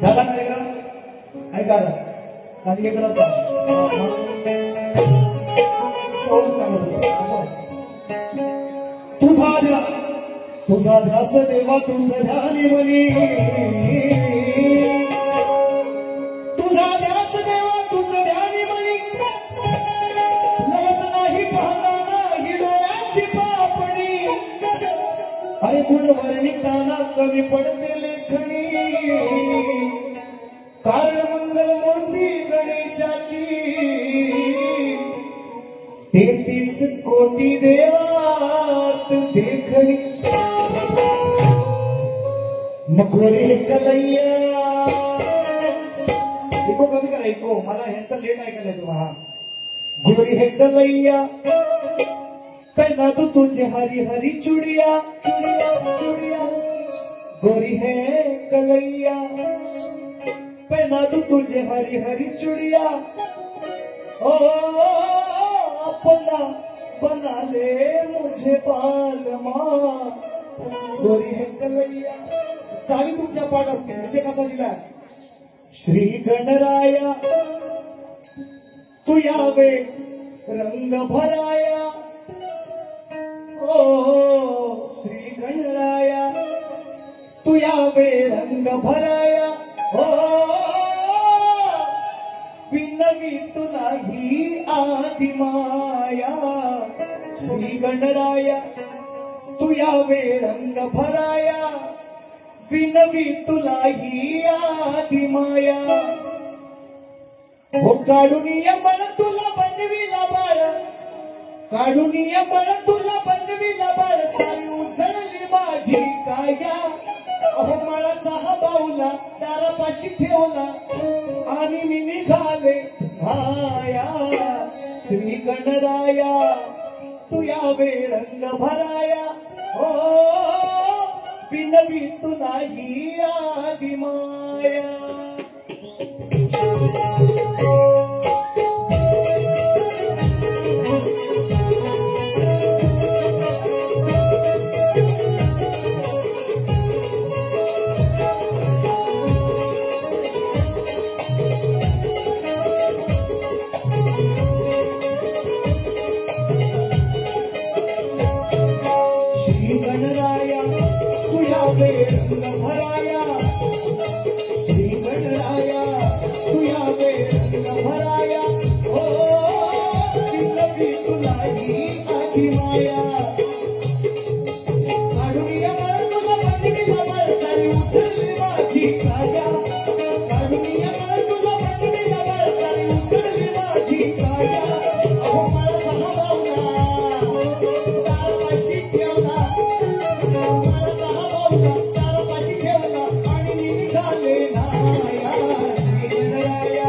A: झाला कार्यक्रम ऐका खाली एक तुझा ध्यास देवा तुझ ध्यानी मनी तुझा ध्यास देवा तुझ ध्यानी मनी लवत नाही पाहता नाही डोळ्याची पापणी अरे गुण वर्णिताना कमी पडते लेखणी कारण मंगल मूर्ती गणेशाची कोटी देवात देखणी मखोरी कलैया इको कमी करा इको मला ह्यांचा लेट ऐकायला तुम्हाला गोरी है कलैया पहना तो तुझे हरी हरी चुड़िया चुड़िया चुड़िया गोरी है कलैया पहना तो तुझे हरी हरी चुड़िया ओ अपना बना ले मुझे बालमा गोरी है कलैया सारी तुमच्या पाठ असते विषय कसा दिला श्री गणराया तू यावे रंग भराया ओ श्री गणराया तू यावे रंग भराया ओ विनवी तुला ही आदि माया श्री गणराया तू यावे रंग भराया विनवी तुला ही आदि माया हो काढूनिया बळ तुला बनविला बाळ काढूनिया बळ तुला बनविला बाळ सारी उजळली माझी काया अहो मळाचा हा बाऊला दारापाशी ठेवला आणि मी निघाले भाया श्री गणराया तू यावे रंग भराया हो विनवी तुला ही आदि माया श्री गणराया तू यावे रंग भराया श्री गणराया तू यावे रंग भराया ओ विनवी तुला ही आदि माया काढूनिया बळ तुला बनविला बाळ सारी उजळली माझी काया काढूनिया बळ तुला बनविला बाळ सारी उजळली माझी काया अहो मला सहा बावला दारापाशी ठेवला मला सहा बावला दारापाशी ठेवला आणि मी निघाले नाया श्री गणराया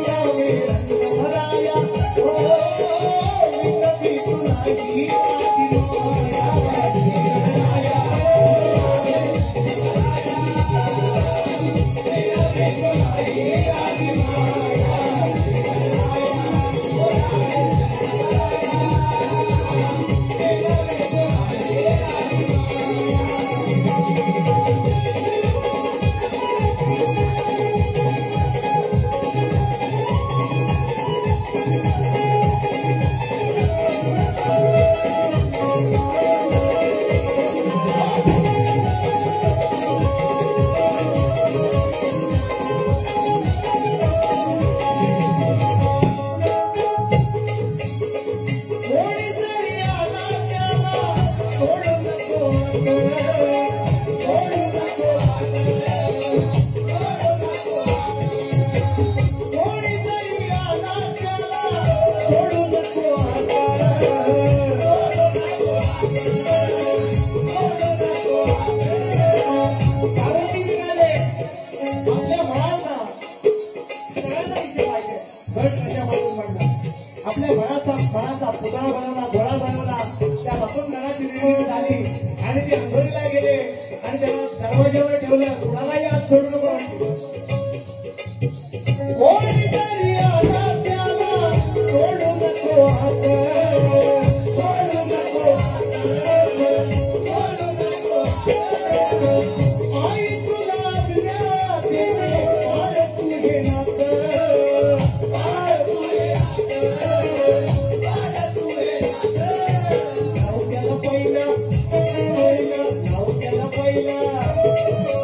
A: यावे रंग भराया ओ विनवी तुला ही आदि माया श्री गणराया कोणी जरी आला त्याला सोडू नको सोडू नको कोणी जरी आला त्याला सोडू नको कारण निघाले आपल्या मनाचा सगळ्यांना विषय पाहिजे घट कशापासून म्हणला आपल्या मनाचा पुतळा बनवला घोडा बनवला त्यापासून घराची निर्मिती झाली आणि ते अंघोळीला गेले आणि त्याला दरवाज्यावर ठेवलं कुणालाही आज सोडू नको कोणी जरी आला त्याला सोडू नको हात सोडू नको सोडू नको आई तुला दिल्या तिने आळ तुझे नातं आळ तुझे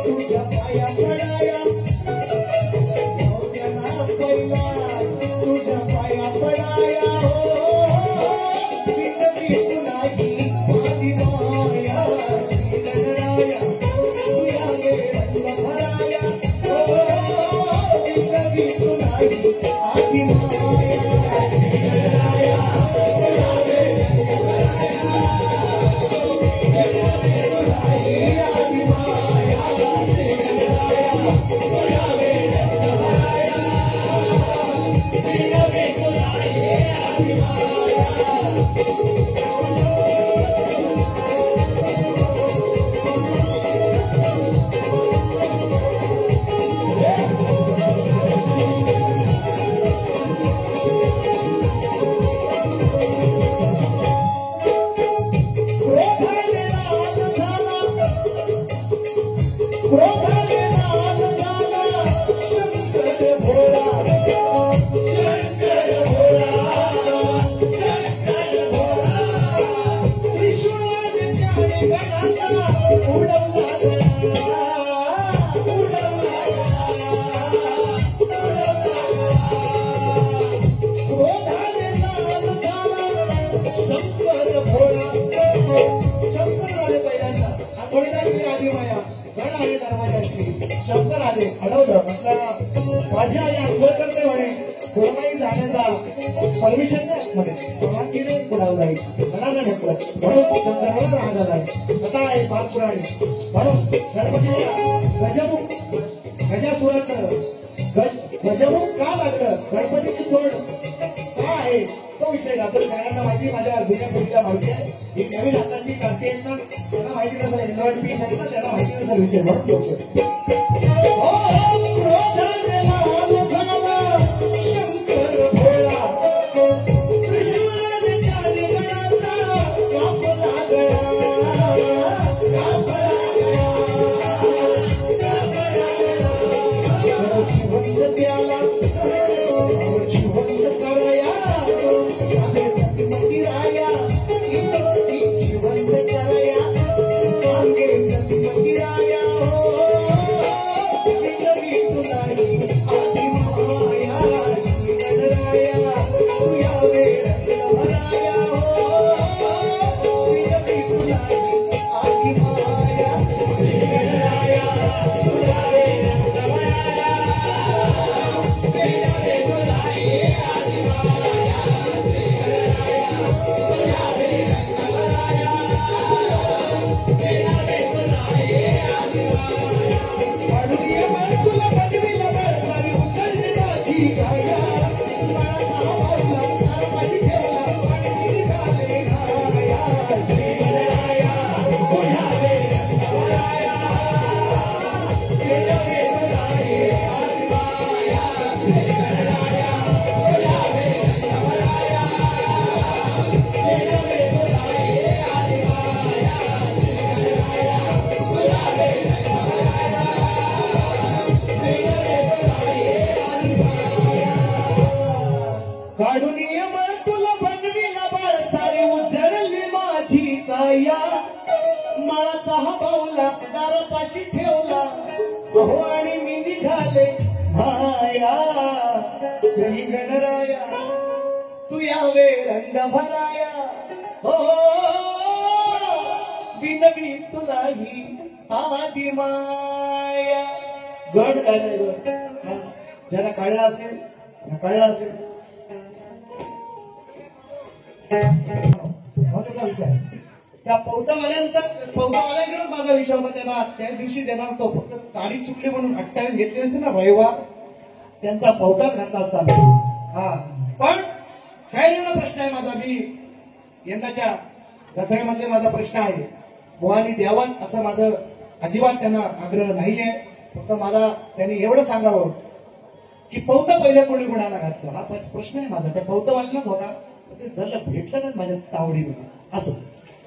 A: तुझ्या पाया पडाया तुझ्या पाया पडाया आदि माया श्री गणराया तू यावे रंग भराया विनवी तुला ही आदि माया श्री गणराया तू यावे शंकर आले अडवलं म्हटलं माझ्या आई आंघोळ करते म्हणे सोरमाई जाण्याचा परमिशन नाही मध्ये केले बोलावं नाही मला नाही ढकलत म्हणून शंकरावर राग आलाय कथा आहे पाचपुराणी म्हणून गणपतीला गजासुराचं गजमुख का लागलं गणपतीची सोड का आहे तो विषय रात्री सगळ्यांना माहिती माझ्या जुन्या पिढीला माहिती आहे ही नवीन हाताची क्रांती आहे ना त्यांना माहिती नसेल इंद्रायण पीठ आहे ना त्यांना माहिती नसेल विषय म्हणून ठेवतो माळाचा हा बावला दारापाशी ठेवला गहू आणि मी निघाले माया श्री गणराया तू यावे रंग भराया हो विनवी तुलाही आदी माया गड ज्याला कळलं असेल त्याचा विषय त्या पौतावाल्यांकडून माझा विषय होता त्यांना त्या दिवशी देणार तो फक्त तारीख चुकली म्हणून 28 घेतली असते ना रविवार त्यांचा पौताच घातला असता हा पण शायरीला प्रश्न आहे माझा मी यंदाच्या दसऱ्यामध्ये माझा प्रश्न आहे बुवानी द्यावाच असं माझं अजिबात त्यांना आग्रह नाहीये फक्त मला त्यांनी एवढं सांगावं की पौत पहिल्या कोणी गुणाला घातलं हा प्रश्न आहे माझा त्या पौतवाल्यांनाच होता ते जर भेटलं ना माझ्या तावडीमध्ये असं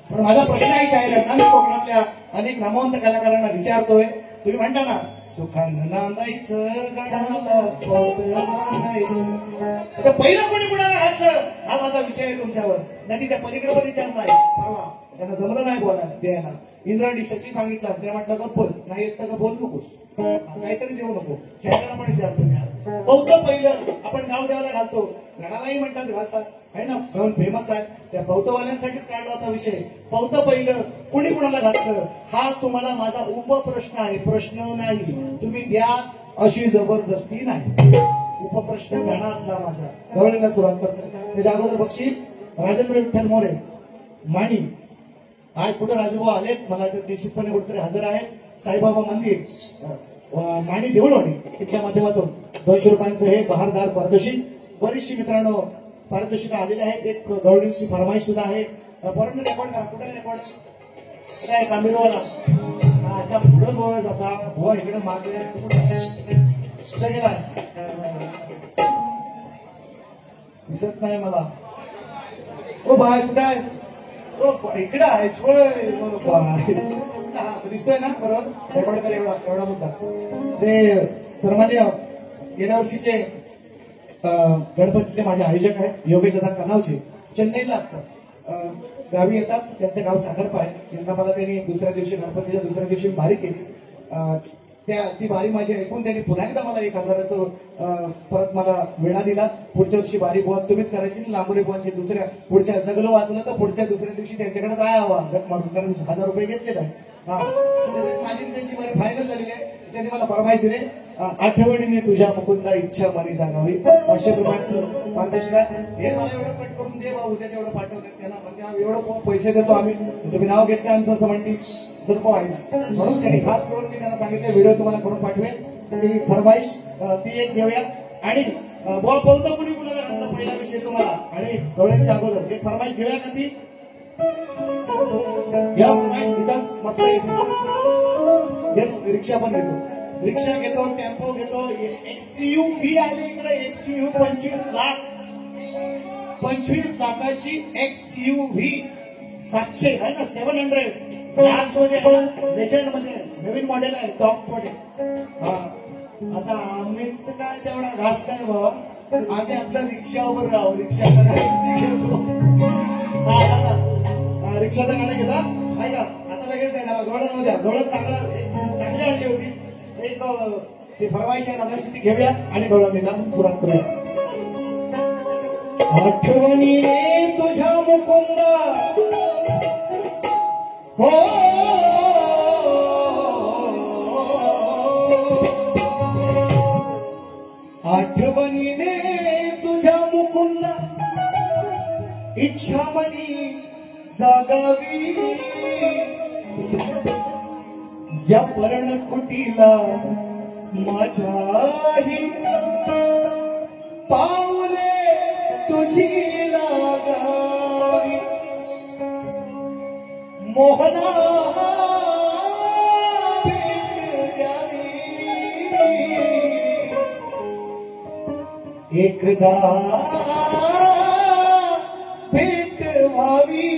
A: पण माझा प्रश्न आहे शायरांना मी कोकणातल्या अनेक नामवंत कलाकारांना विचारतोय तुम्ही म्हणता ना सुखानं नांदायचं गडाला पौत बांधायचं तर पहिलं कोणी गुणाला घातलं हा माझा विषय आहे तुमच्यावर नदीच्या पलीकडे पण विचारलाय परवा त्यांना जमलं नाही बोला द्यायला इंद्रायणी शची सांगितलं ते म्हटलं गप्पच नाही येत का बोल नकोस काहीतरी देऊ नको शायरांना पण विचारतो मी आज पौत पहिलं आपण गाव देवाला घालतो गणालाही म्हणतात घालतात आहे ना गाऊन फेमस आहे त्या पौतवाल्यांसाठीच काढला होता विषय पौत पहिलं कुणी कुणाला घातलं हा तुम्हाला माझा उपप्रश्न आहे प्रश्न नाही तुम्ही द्या अशी जबरदस्ती नाही उपप्रश्न गणातला माझा गवळीला सुरुवात करतो त्याच्या अगोदर बक्षीस राजेंद्र विठ्ठल मोरे माणी आज कुठे राजभाऊ आलेत मला निश्चितपणे कुठेतरी हजर आहेत साईबाबा मंदिर माणी देऊळवाडी त्याच्या माध्यमातून 200 रुपयांचं हे बहारदार पारितोषिक बरीचशी मित्रांनो पारितोषिक आलेले आहेत एक गवळींची फरमाईश सुद्धा आहे परत रेकॉर्ड करा कुठे रेकॉर्ड काय कांबीरवाला असा पुढं बोल असा बुवा इकडे मागे कुठे गेला दिसत नाही मला ओ बाय कुठे आहेस इकडे आहेस दिसतोय ना बरोबर रेकॉर्ड कर एवढा मुद्दा ते सन्मान्य गेल्या वर्षीचे गणपतीतले माझे आयोजक आहेत योगेश दादा कनावचे चेन्नईला असतात गावी येतात. त्यांचं गाव साखरपाय. यंदा मला त्यांनी दुसऱ्या दिवशी गणपतीच्या दुसऱ्या दिवशी बारी केली. ती बारी माझी ऐकून त्यांनी पुन्हा एकदा मला 1000चं परत मला वेळा दिला. पुढच्या वर्षी बारी बुवा तुम्हीच करायची. लांबोरी बुवांची दुसऱ्या पुढच्या जगलो वाचलं तर पुढच्या दुसऱ्या दिवशी त्यांच्याकडे जायवा जग मागून, कारण 1000 रुपये घेतले नाही. माझी त्यांची बरी फायनल झालेली आहे. त्यांनी मला फरमाईश दिली, आठवणीने तुझ्या मुकुंदा इच्छा मनी सांगावी. 500 रुपयांचं पारितोषिक आहे. हे मला एवढं कट करून दे बा, उद्या तेवढं पाठवतात त्यांना. म्हणजे एवढं पैसे देतो आम्ही, तुम्ही नाव घेतलं आमचं असं म्हणते सर्व आहे. म्हणून त्यांनी खास करून मी त्यांना सांगितलं व्हिडिओ तुम्हाला करून पाठवेल. ती फरमाईश ती एक घेऊया. आणि बॉल बहुता कुणी कुणाला घातला पहिला विषय तुम्हाला आणि डोळ्यांच्या अगोदर एक फरमाईश घेऊया का ती? या फरमाईश एकदम मस्त घेतो. रिक्षा पण घेतो, रिक्षा घेतो, टेम्पो घेतो, XUV आली इकडे. XUV 25 लाख, 25 लाखाची XUV 700 आहे ना, 700 लाख मध्ये लेजंड मध्ये नवीन मॉडेल आहे, टॉप मॉडेल. हा आता आम्हीच काय तेवढा घास काय बाबा, आम्ही आपल्या रिक्षावर राहू. रिक्षाचं गाणं घेता ऐका. आता लगेच आहे ना डोळ्यांमध्ये डोळ्यात चांगली आणली होती एक ती फरमाईश आहे ना, ती घेऊया आणि डोळ्यांना सुरुवात करूया. आठवणीने तुझ्या मुकुंदा हो आठवणीने तुझ्या मुकुंदा इच्छा मनी जागावी. या पर्णकुटीला माझ्याही पावले तुझी लागावी. मोहना भेट द्यावी एकदा भेट व्हावी.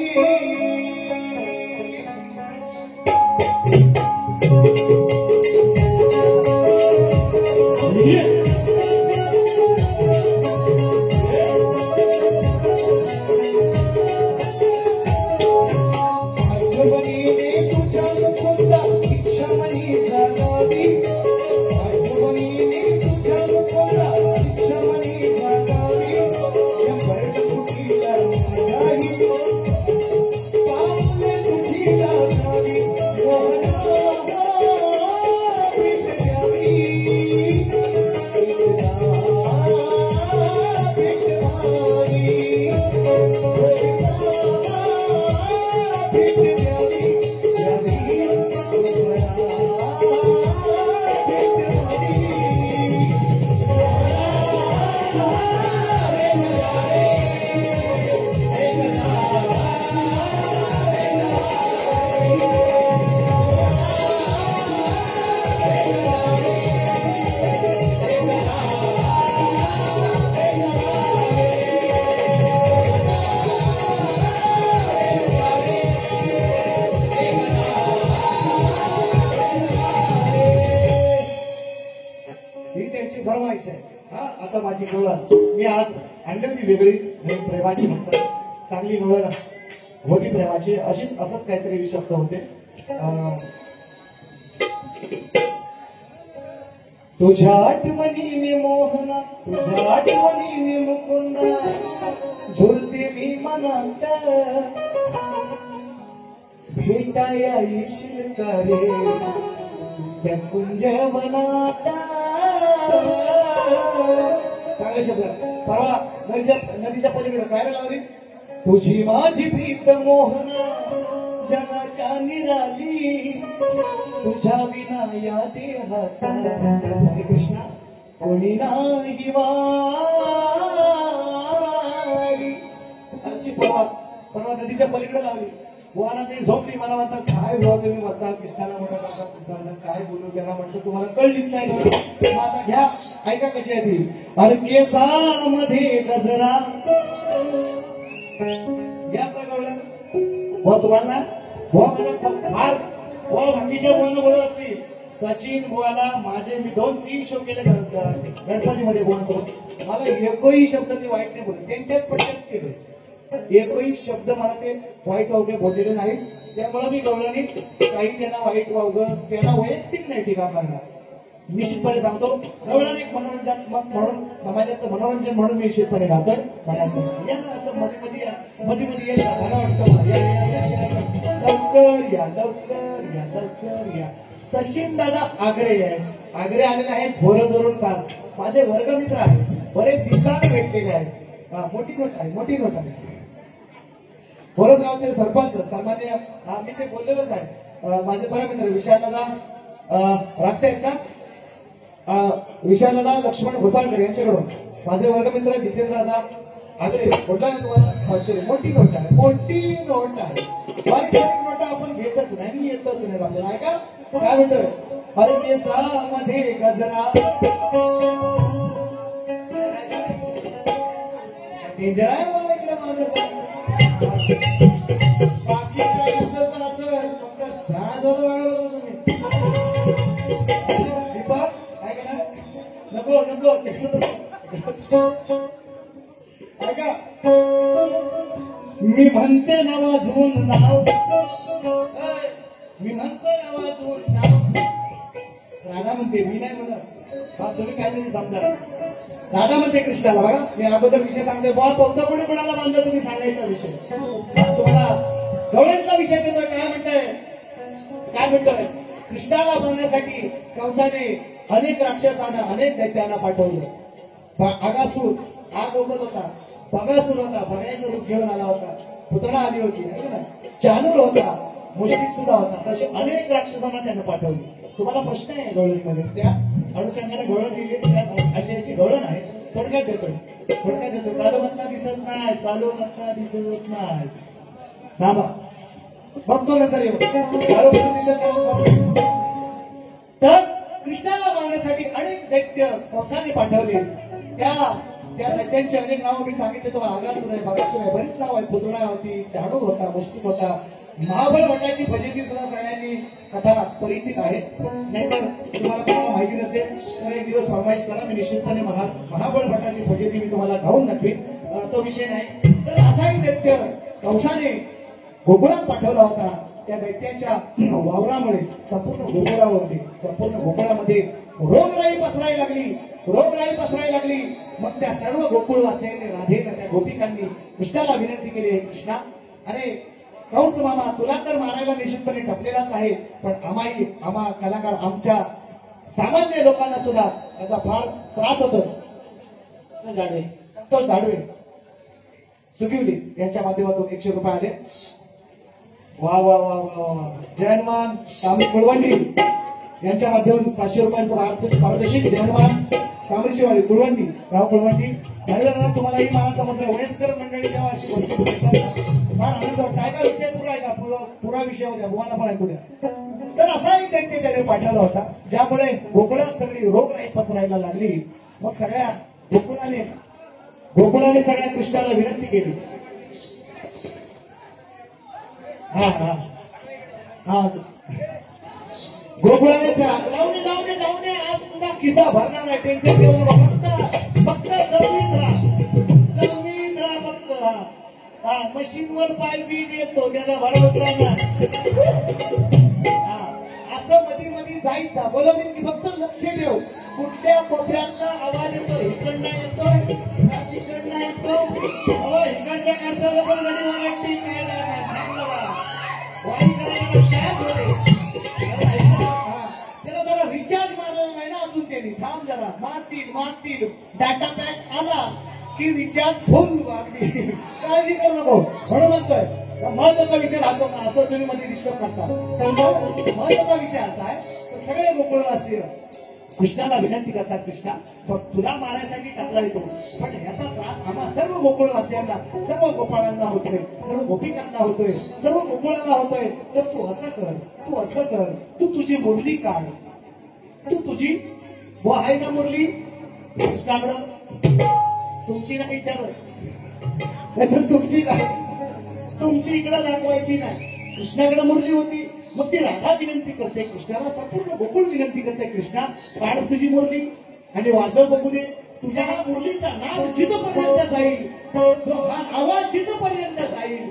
A: आता माझी गवळण मी आज आणली होती वेगळी प्रेमाची म्हणतात चांगली गवळण होती प्रेमाची. असंच काहीतरी शब्द होते. तुझ्या आठवणीने मोहना तुझ्या आठवणीने मुकुंदा झुलते मी मनात भेटाया येशील का रे त्या कुंजवनात. चांगले शब्द. परवा नदीच्या पलीकडे काय लावली. तुझी माझी प्रीत मोहना जगाच्या निराली तुझ्या विना या देहाचा हरे कृष्णा कोणी नाही वाली. परवा नदीच्या पलीकडे लावली. बुवाना ते झोपली. मला म्हणतात काय बुवा तुम्ही म्हणता कृष्णाला म्हणत असता कृष्णाला काय बोलू त्यांना म्हणतो तुम्हाला कळलीच नाही. आता घ्या ऐका कशी आहे ती. अरे केसामध्ये गजरा घ्या प्रगवलं बुवा तुम्हाला बुवा फार बुवा भांडीच्या बोलणं बोलत असतील. सचिन बुवाला माझे मी 2-3 शो केले गणपतीमध्ये बुवांसोबत. मला एकही शब्द ते वाईट नाही बोलले. त्यांच्याच पट्ट्यात केले. एकही शब्द मला ते वाईट वावगे बोललेले नाही. त्यामुळे मी गवळणी काही त्यांना वाईट वावगं त्यांना वैयक्तिक नाही टीका करणार. निश्चितपणे सांगतो गवळण एक मनोरंजनात्मक म्हणून समाजाचं मनोरंजन म्हणून मी निश्चितपणे गातोय म्हणायचं या असं मध्ये मध्ये मला वाटतं लवकर या लवकर या लवकर या. सचिन दादा आग्रे आहे. आग्रे आलेले आहेत भोरजवरून कास. माझे वर्गमित्र आहे. बरेच दिवसांनी भेटलेले आहेत. मोठी गोष्ट आहे मोठी गोष्ट आहे. बोरस गावचे सरपंच सन्मान्य मी ते बोललेलोच आहे. माझे बरे मित्र विशाल दादा राक्षे आहेत का विशाल दादा लक्ष्मण घोसाळकर यांच्याकडून माझे वर्गमित्र जितेंद्र दादा आग्रे कुठला तुम्हाला मोठी नोट आहे मोठी नोट आहे. बारीक नोट आपण घेतच नाही येतच नाही आपल्याला ऐका काय म्हणतोय अरे केसामध्ये गजरा बाकी काय असेल तर असेल फक्त दीपक काय करा नको नको ऐका मी म्हणते ना वाजवून नाव मी म्हणतो ना वाजवून नाव राधा म्हणते मी नाही म्हणत तुम्ही काय तरी समजा. दादा म्हणते कृष्णाला बघा मी अगोदर विषय सांगतोय बा कोणता कोणी कोणाला बांधलं तुम्ही सांगायचा विषय तुम्हाला गवळणचा विषय देतोय. काय म्हणतोय कृष्णाला बांधण्यासाठी कंसाने अनेक राक्षसांना अनेक दैत्यांना पाठवलं. आगासूर आग ओघत होता. बगासूर होता बघायचं रूप घेऊन आला होता. पुतळा आली होती चानूर होता मुश्किल सुद्धा होता. तसे अनेक राक्षसांना त्यांना पाठवले. तुम्हाला प्रश्न आहे गवळणीमध्ये त्याच अनुषंगाने गवळण दिली त्याच आशयाची गवळण आहे. थोडक्यात देतोय कालोमधला दिसत नाही कालोमधला दिसत नाही बाबा बघतो नंतर दिसत तर कृष्णाला मारण्यासाठी अनेक दैत्य कंसाने पाठवले. त्या दैत्यांची अनेक नावं मी सांगितले तुम्हाला. आगासूर आहे बगासूर आहे बरीच नाव आहेत. पुतळा होती चाणूर होता मुष्टिक होता. महाबळ भटाची फजिती सुद्धा सगळ्यांनी कथा परिचित आहे. नाहीतर तुम्हाला कोणाला माहिती नसेल तर एक दिवस फरमाईश करा मी निश्चितपणे महाबळ भटाची फजिती मी तुम्हाला गाऊन दाखवेन. तो विषय नाही. तर असाही दैत्य कंसाने गोकुळात पाठवला होता. त्या दैत्याच्या वावरामुळे संपूर्ण गोकुळामध्ये रोगराई पसरायला लागली. मग त्या सर्व गोकुळवासियांनी राधेनं त्या गोपिकांनी कृष्णाला विनंती केली कृष्णा अरे कंस मामा तुला तर मारायला निश्चितपणे टपलेलाच आहे पण आम्हा कलाकार आमच्या सामान्य लोकांना सुद्धा याचा फार त्रास होतो. संतोष धाडवे सुगिवली यांच्या माध्यमातून 100 रुपये आले. वा वा वा वा जयनमान कामी कुळवंडी यांच्या माध्यमातून 500 रुपयांचं पारितोषिक. जयनमान कामरीशीवाडी कुळवंडी गाव कुळवंडी. तुम्हाला ही मला समजलं वयस्कर मंडळी तेव्हा अशी गोष्टी फार आनंद काय का विषय पुरा आहे का पुरा विषय होत्या बुवाना पण ऐकू द्या. तर असा एक दैत्य त्याने पाठवला होता ज्यामुळे गोकुळात सगळी रोगराई पसरायला लागली. मग सगळ्या गोकुळाने सगळ्या कृष्णाला विनंती केली. गोकुळाने जाऊ नये आज तुझा किस्सा भरणार आहे. टेन्शन घेऊ फक्त जमीन राहा फक्त मशीनवर पाय बी देतो त्याला भरोसा नाही. असं मध्ये जायचं बोलवलं की फक्त लक्ष ठेव कुठल्या कोपऱ्याचा आवाज येतो इकडनं येतोय तिकडनं येतो इकडच्या करता पण गडी वाटते त्याला जरा रिचार्ज मारलेला नाही ना अजून त्यांनी थांब जरा मारतील डाटा पॅक आला की रिचार्ज फुल अगदी काळजी करू नको म्हणून म्हणतोय महत्वाचा विषय राहतो ना असं तुम्ही मध्ये डिस्टर्ब करता. तर महत्वाचा विषय असा आहे तर सगळे गोकुळवासी कृष्णाला विनंती करतात कृष्णा पण तुला मारण्यासाठी टाकला येतो पण याचा त्रास आम्हा सर्व गोकुळवासियांना सर्व गोपाळांना होतोय सर्व गोपिकांना होतोय सर्व गोकुळांना होतोय. तर तू असं कर तू तुझी मुरली काढ तू तुझी आहे ना मुरली कृष्णाकडं तुमची ना विचार तुमची इकडं दाखवायची नाही. कृष्णाकडे मुरली होती मग ती राधा विनंती करते कृष्णाला संपूर्ण गोकुळ विनंती करते कृष्णा काढ तुझी मुरली आणि वाजव बघू दे तुझ्या ह्या मुरलीचा नाव जिथपर्यंत जाईल, हा आवाज जिथपर्यंत जाईल,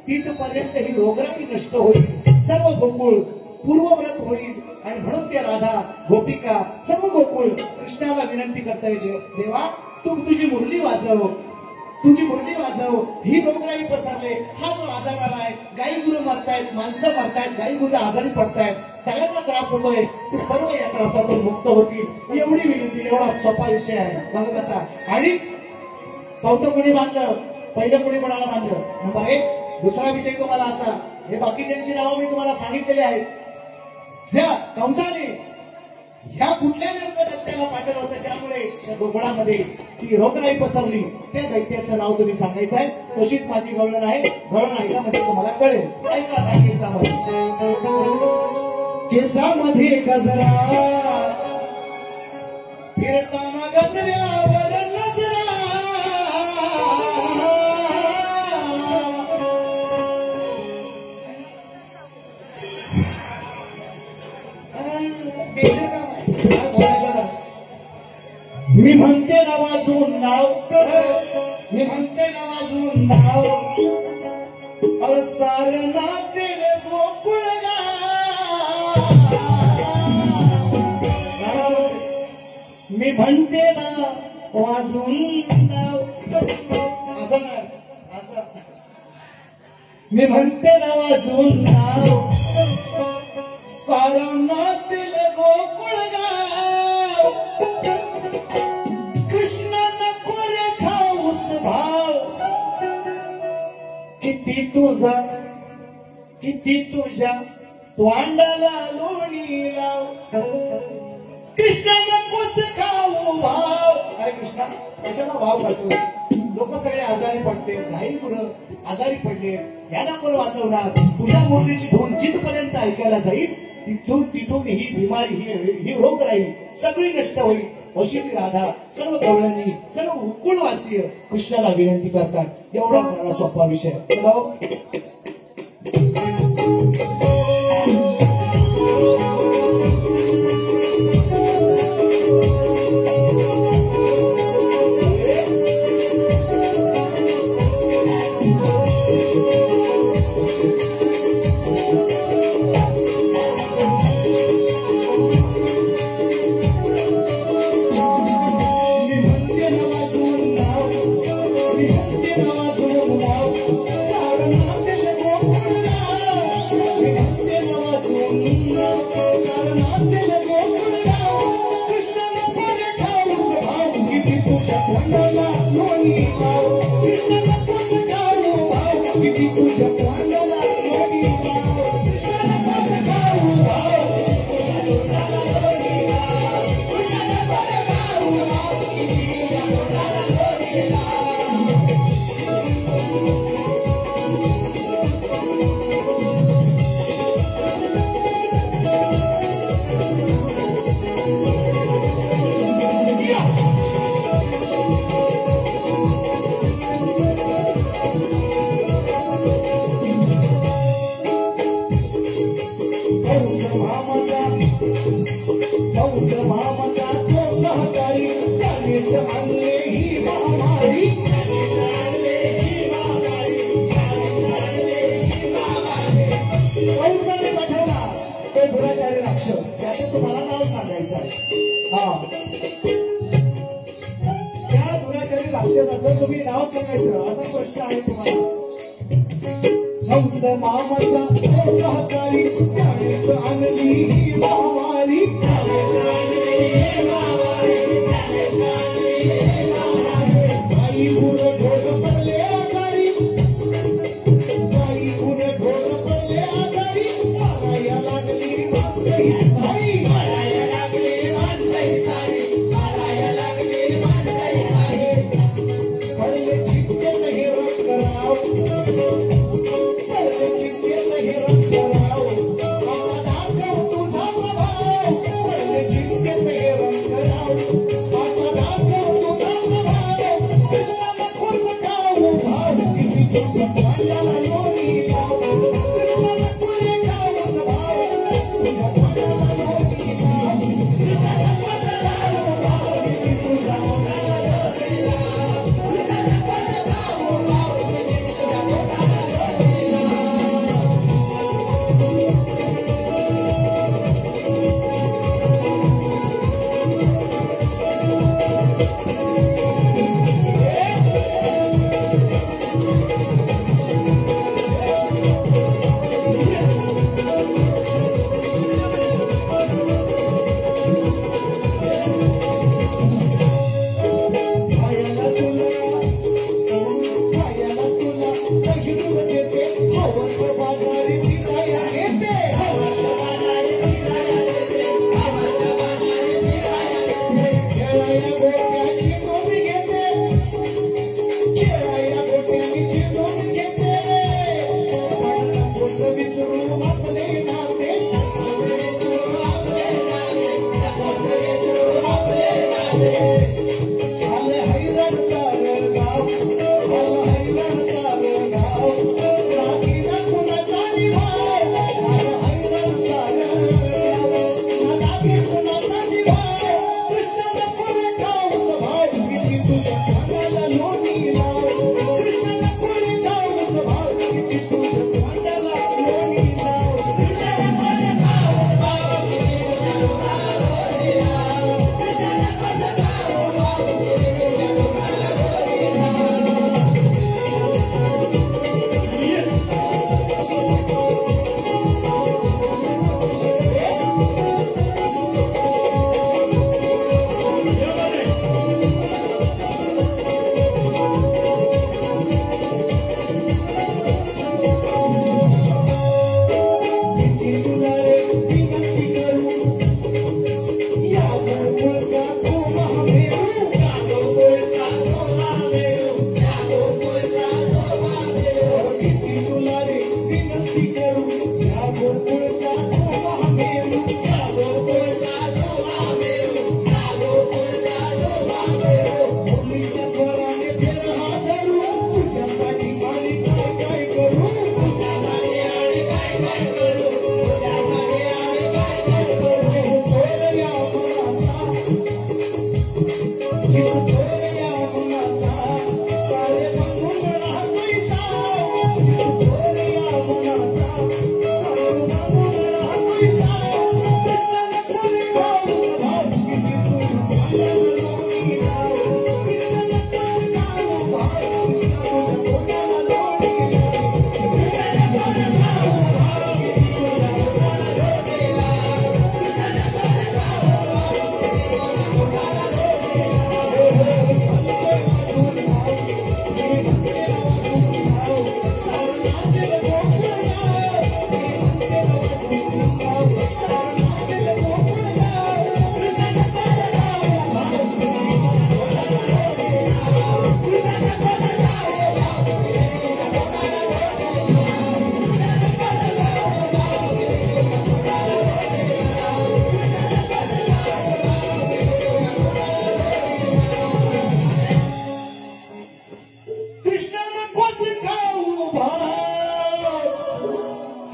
A: तिथपर्यंत ही रोगराई नष्ट होईल, सर्व गोकुळ पूर्वव्रत होईल. आणि म्हणून त्या राधा गोपिका सर्व गोकुळ कृष्णाला विनंती करता येते, देवा तू तुझी मुरली वाजव, तुझी मुरली वाजव. ही रोगराई पसरले, हा जो आजार आलाय, गाई गुरु मरतायत, माणसं मरतायत, गाई गुरु आजारी पडतायत, सगळ्यांना त्रास होतोय, ते सर्व या त्रासातून मुक्त होतील एवढी विनंती. एवढा सोपा विषय आहे बघा कसा. आणि कौतुक कोणी बांधलं, पहिलं कोणी कोणाला बांधलं. नंबर 1. दुसरा विषय तुम्हाला असा, हे बाकीच्यांची नावं मी तुम्हाला सांगितलेली आहेत. ज्या कंसाने ह्या कुठल्या दैत्याला पाठवलं होतं, ज्यामुळे त्या गोकुळामध्ये ती रोगराई पसरली, त्या दैत्याचं नाव तुम्ही सांगायचं आहे. तशीच माझी गवळण आहे, गवळण ऐका म्हणजे तुम्हाला कळेल. ऐका ना केसामध्ये, केसामध्ये गजरा फिरताना गजऱ्यावर नजरा, मी म्हणते ना वाजून नाव, मी म्हणते ना वाजून नाव, सारणाचे गोकुळ मी म्हणते ना वाजून नाव, असं ना असं, मी म्हणते ना वाजून नाव, सारणाचे गोकुळ भाव, किती तुझा किती तुझ्या तोंडाला लोणी लाव, कृष्णाला कोस खाऊ भाव. अरे कृष्णा कशाला भाव खातोस? लोक सगळे आजारी पडते, गाई गुरं आजारी पडले, यांना कोण वाचवणार? तुझ्या मुरलीची धून जिथपर्यंत ऐकायला जाईल, तिथून तिथून ही बिमारी ही रोग राहील, सगळी नष्ट होईल. अशी ती राधा सर्व गवळणी सर्व गोकुळवासीय कृष्णाला विनंती करतात. एवढा सगळा सोपा विषय. तुम्ही नाव सांगायचं असं प्रश्न आहे तुम्हाला. हंस मामाचा सहकारी त्यानेच आणली ही महामारी, बाई गुण ढोल पडले आजारी, बाई गुण ढोल पडले आजारी, माराया लागली माणसई सारी, माराया लागली माणसई सारी, माराया लागली माणसई सारी. पडले चित्ते नाही रंग कराव, पडले चित्ते नाही रंग कराव, आता दाखव तुझा प्रभाव, पडले चित्ते नाही रंग कराव.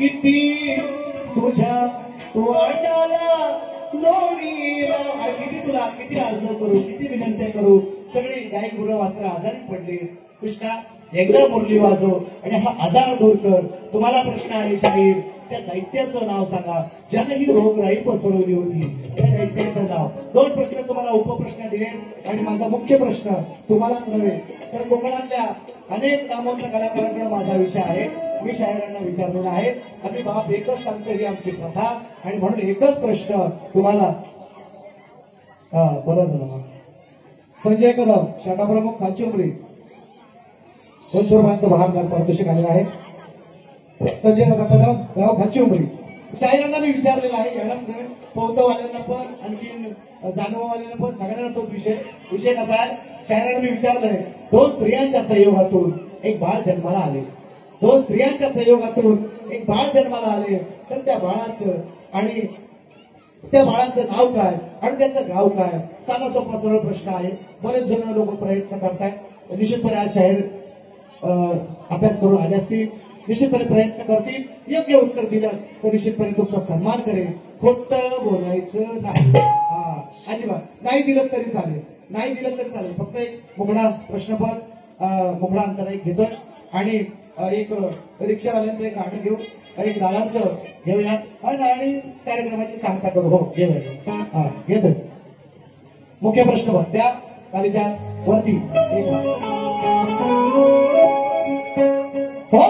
A: किती तुझ्या वाटाला लोणीला किती अर्ज करू, किती विनंत्या करू. सगळे गायक गुरु वासरा आजारी पडले. कृष्णा एकदा मुरली वाजव आणि हा आजार दूर कर. तुम्हाला प्रश्न आहे शाहीर, त्या दैत्याचं नाव सांगा ज्याने ही रोगराई पसरवली होती. त्या दैत्याचं नाव. 2 प्रश्न तुम्हाला उपप्रश्न दिले आणि माझा मुख्य प्रश्न तुम्हालाच नव्हे तर कोकणातल्या अनेक नामवंत कलाकारांकडे माझा विषय आहे. मी शाहिरांना विचारलेला आहे. आम्ही बाप एकच सांगतो ही आमची प्रथा आणि म्हणून एकच प्रश्न तुम्हाला. बरं झालं. संजय कदम शाखा प्रमुख खालची उमरी 200 रुपयांचं महागार पारितोषिक आलेलं आहे. संजय कदम गाव खालची उमरी. शाहिरांना मी विचारलेला आहे. यालाच नव्हे पौतवाल्यांना पण आणखी जानवावाल्यांना पण सगळ्यांना तोच विषय कसा आहे. शाहिरांना मी विचारलंय 2 स्त्रियांच्या संयोगातून एक बाळ जन्माला आले. 2 स्त्रियांच्या संयोगातून एक बाळ जन्माला आले तर त्या बाळाचं नाव काय आणि त्याचं गाव काय. साधा सोपा सरळ प्रश्न आहे. बरेच जण लोक प्रयत्न करतायत. निश्चितपणे आज शाहीर अभ्यास करून आले असतील. निश्चितपणे प्रयत्न करतील. योग्य उत्तर दिलं तर निश्चितपणे तुमचा सन्मान करेल. खोट बोलायचं नाही. अजिबात नाही दिलं तरी चालेल. नाही दिलं तरी चालेल. फक्त एक मुघडा प्रश्नपद मुघडा अंतर एक घेतोय आणि एक रिक्षावाल्यांचं एक गाणं घेऊ, एक दादांचं घेऊया आणि कार्यक्रमाची सांगता करू. हो घेऊया. घेतोय. मुख्य प्रश्न त्या कालीच्या वरती एक लाख. हो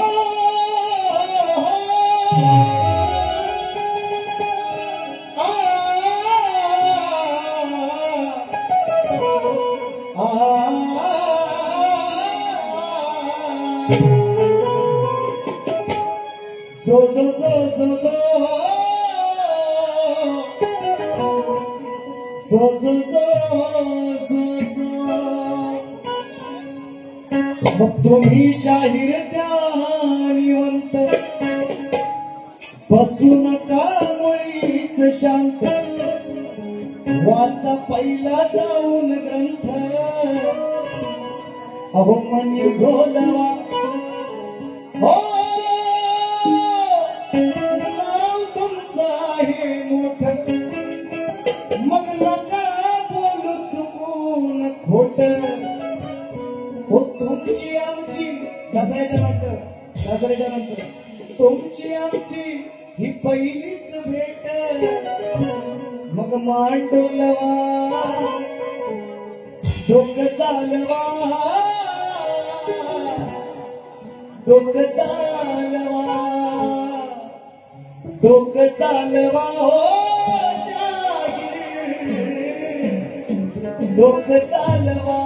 A: so so so so so so so so so मग तुम्ही शाहीर ज्ञानिवंत बसू नका मुळीच शांत वाचा पहिला जाऊन ग्रंथ अहो मनी झोलवा हो नाव तुमचं आहे मोठं मग नका बोलू चुकून खोट हो तुमची आमची दसऱ्याच्या नंतर तुमची आमची ही पहिलीच भेट मग मांडोलवा डोकं चालवा डोकं चालवा डोकं चालवा हो शाहीर डोकं चालवा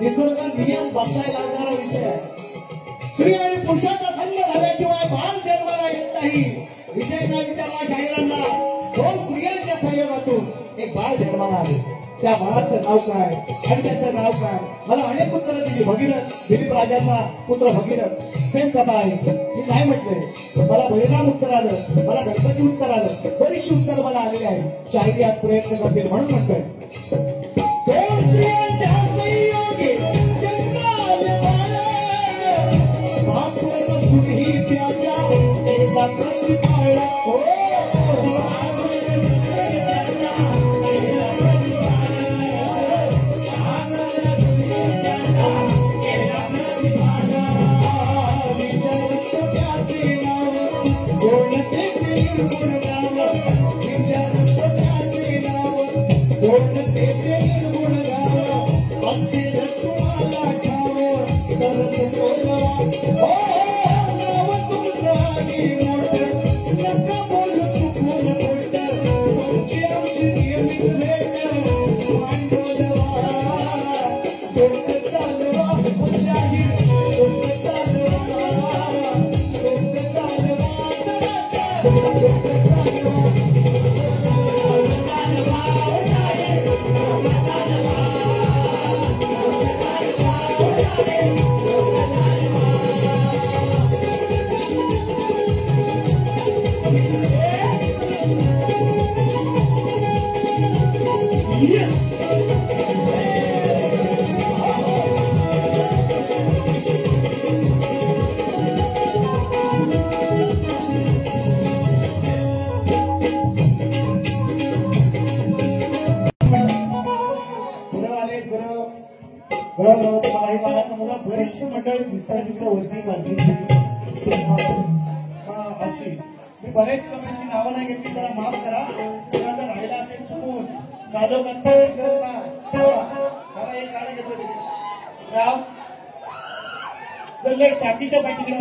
A: निसर्गात नियम बसायला लागणारा विषय आहे. स्त्री आणि पुरुषाचा संग झाल्याशिवाय बाळ जन्माला येत नाही. विषय काय विचारला शाहिरांना. दोन स्त्रियांच्या संयोगातून एक बाळ जन्माला आले. त्या बाळाचं नाव काय आणि त्याचं नाव काय. मला अनेक उत्तरं दिली. भगीरथ दिलीप राजाचा पुत्र भगीरथ सेम कथा आहे. मी काय म्हटलंय मला बळीराम उत्तर आलं मला गणपती उत्तर आलं बरीचशी उत्तर मला आलेली आहे. शाहिरी आज प्रयत्न करतील म्हणून म्हणतोय दोन स्त्रियांच्या संयोगी जन्माला बापूर सुही त्याचा एका प्रतिपाळा हो बरेचसे मंडळी दिसतात तिकडे वरती वरती अशी मी बरेच लोकांची नावं नाही घेतली त्याला माफ करा कोणाचा राहिला असेल चुकून कालो गप्पा सर ना एक गाणं घेतो राव टाकीच्या पाठीकडे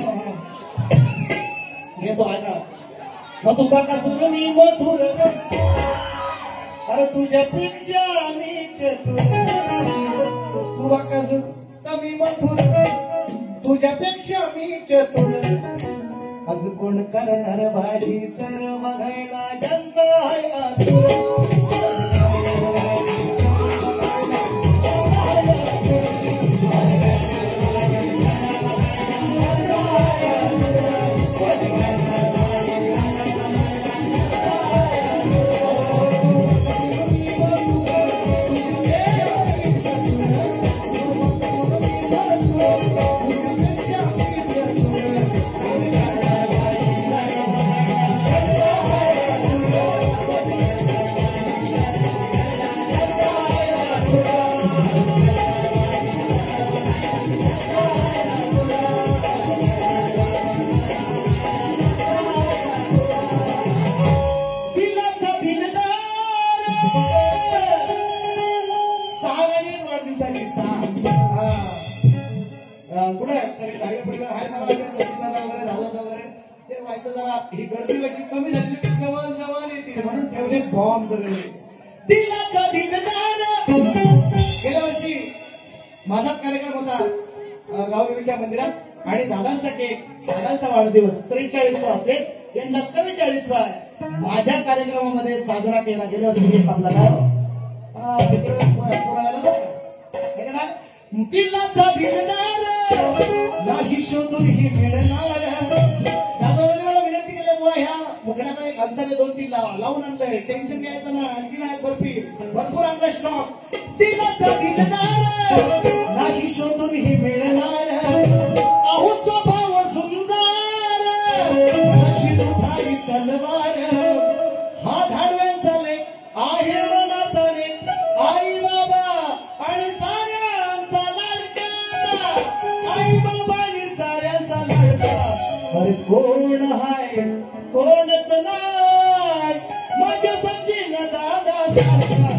A: घेतो ऐका मधुबा का सुर मी मधुर अरे तुझ्यापेक्षा मी चतुर तू बाका सुर मी मधुर तुझ्यापेक्षा मी चतुर आज कोण करणार भाजी सर बघायला जनता ही गर्दी कशी कमी झाली जवळ जवळ येते म्हणून ठेवले बॉम्ब सगळे दिलाचा दिलदार गेल्या वर्षी माझाच कार्यक्रम होता गावदेवीच्या मंदिरात आणि दादांचा केक दादांचा वाढदिवस 43वा असेल यंदा 44वा आहे माझ्या कार्यक्रमामध्ये साजरा केला गेला केक आपला दिलाचा दिलदार नाही शोधून ही मिळणार मुकड्याचा एक अंदाजे 2-3 लावून आणलंय टेन्शन घ्यायचं ना आणखी नाही भरपूर आणलाय स्टॉक दिलाचा दिलदार नाही शोधून ही मिळणार अहो स्वभाव सुंदर सशी दुधारी तलवार हा धाडव्यांचा लेख आहे मनाचा लेख आई बाबा आणि साऱ्यांचा लाडका आई बाबा आणि साऱ्यांचा लाडका अरे कोण हाय कोणच नाही माझ्या सचिन दादा सारखा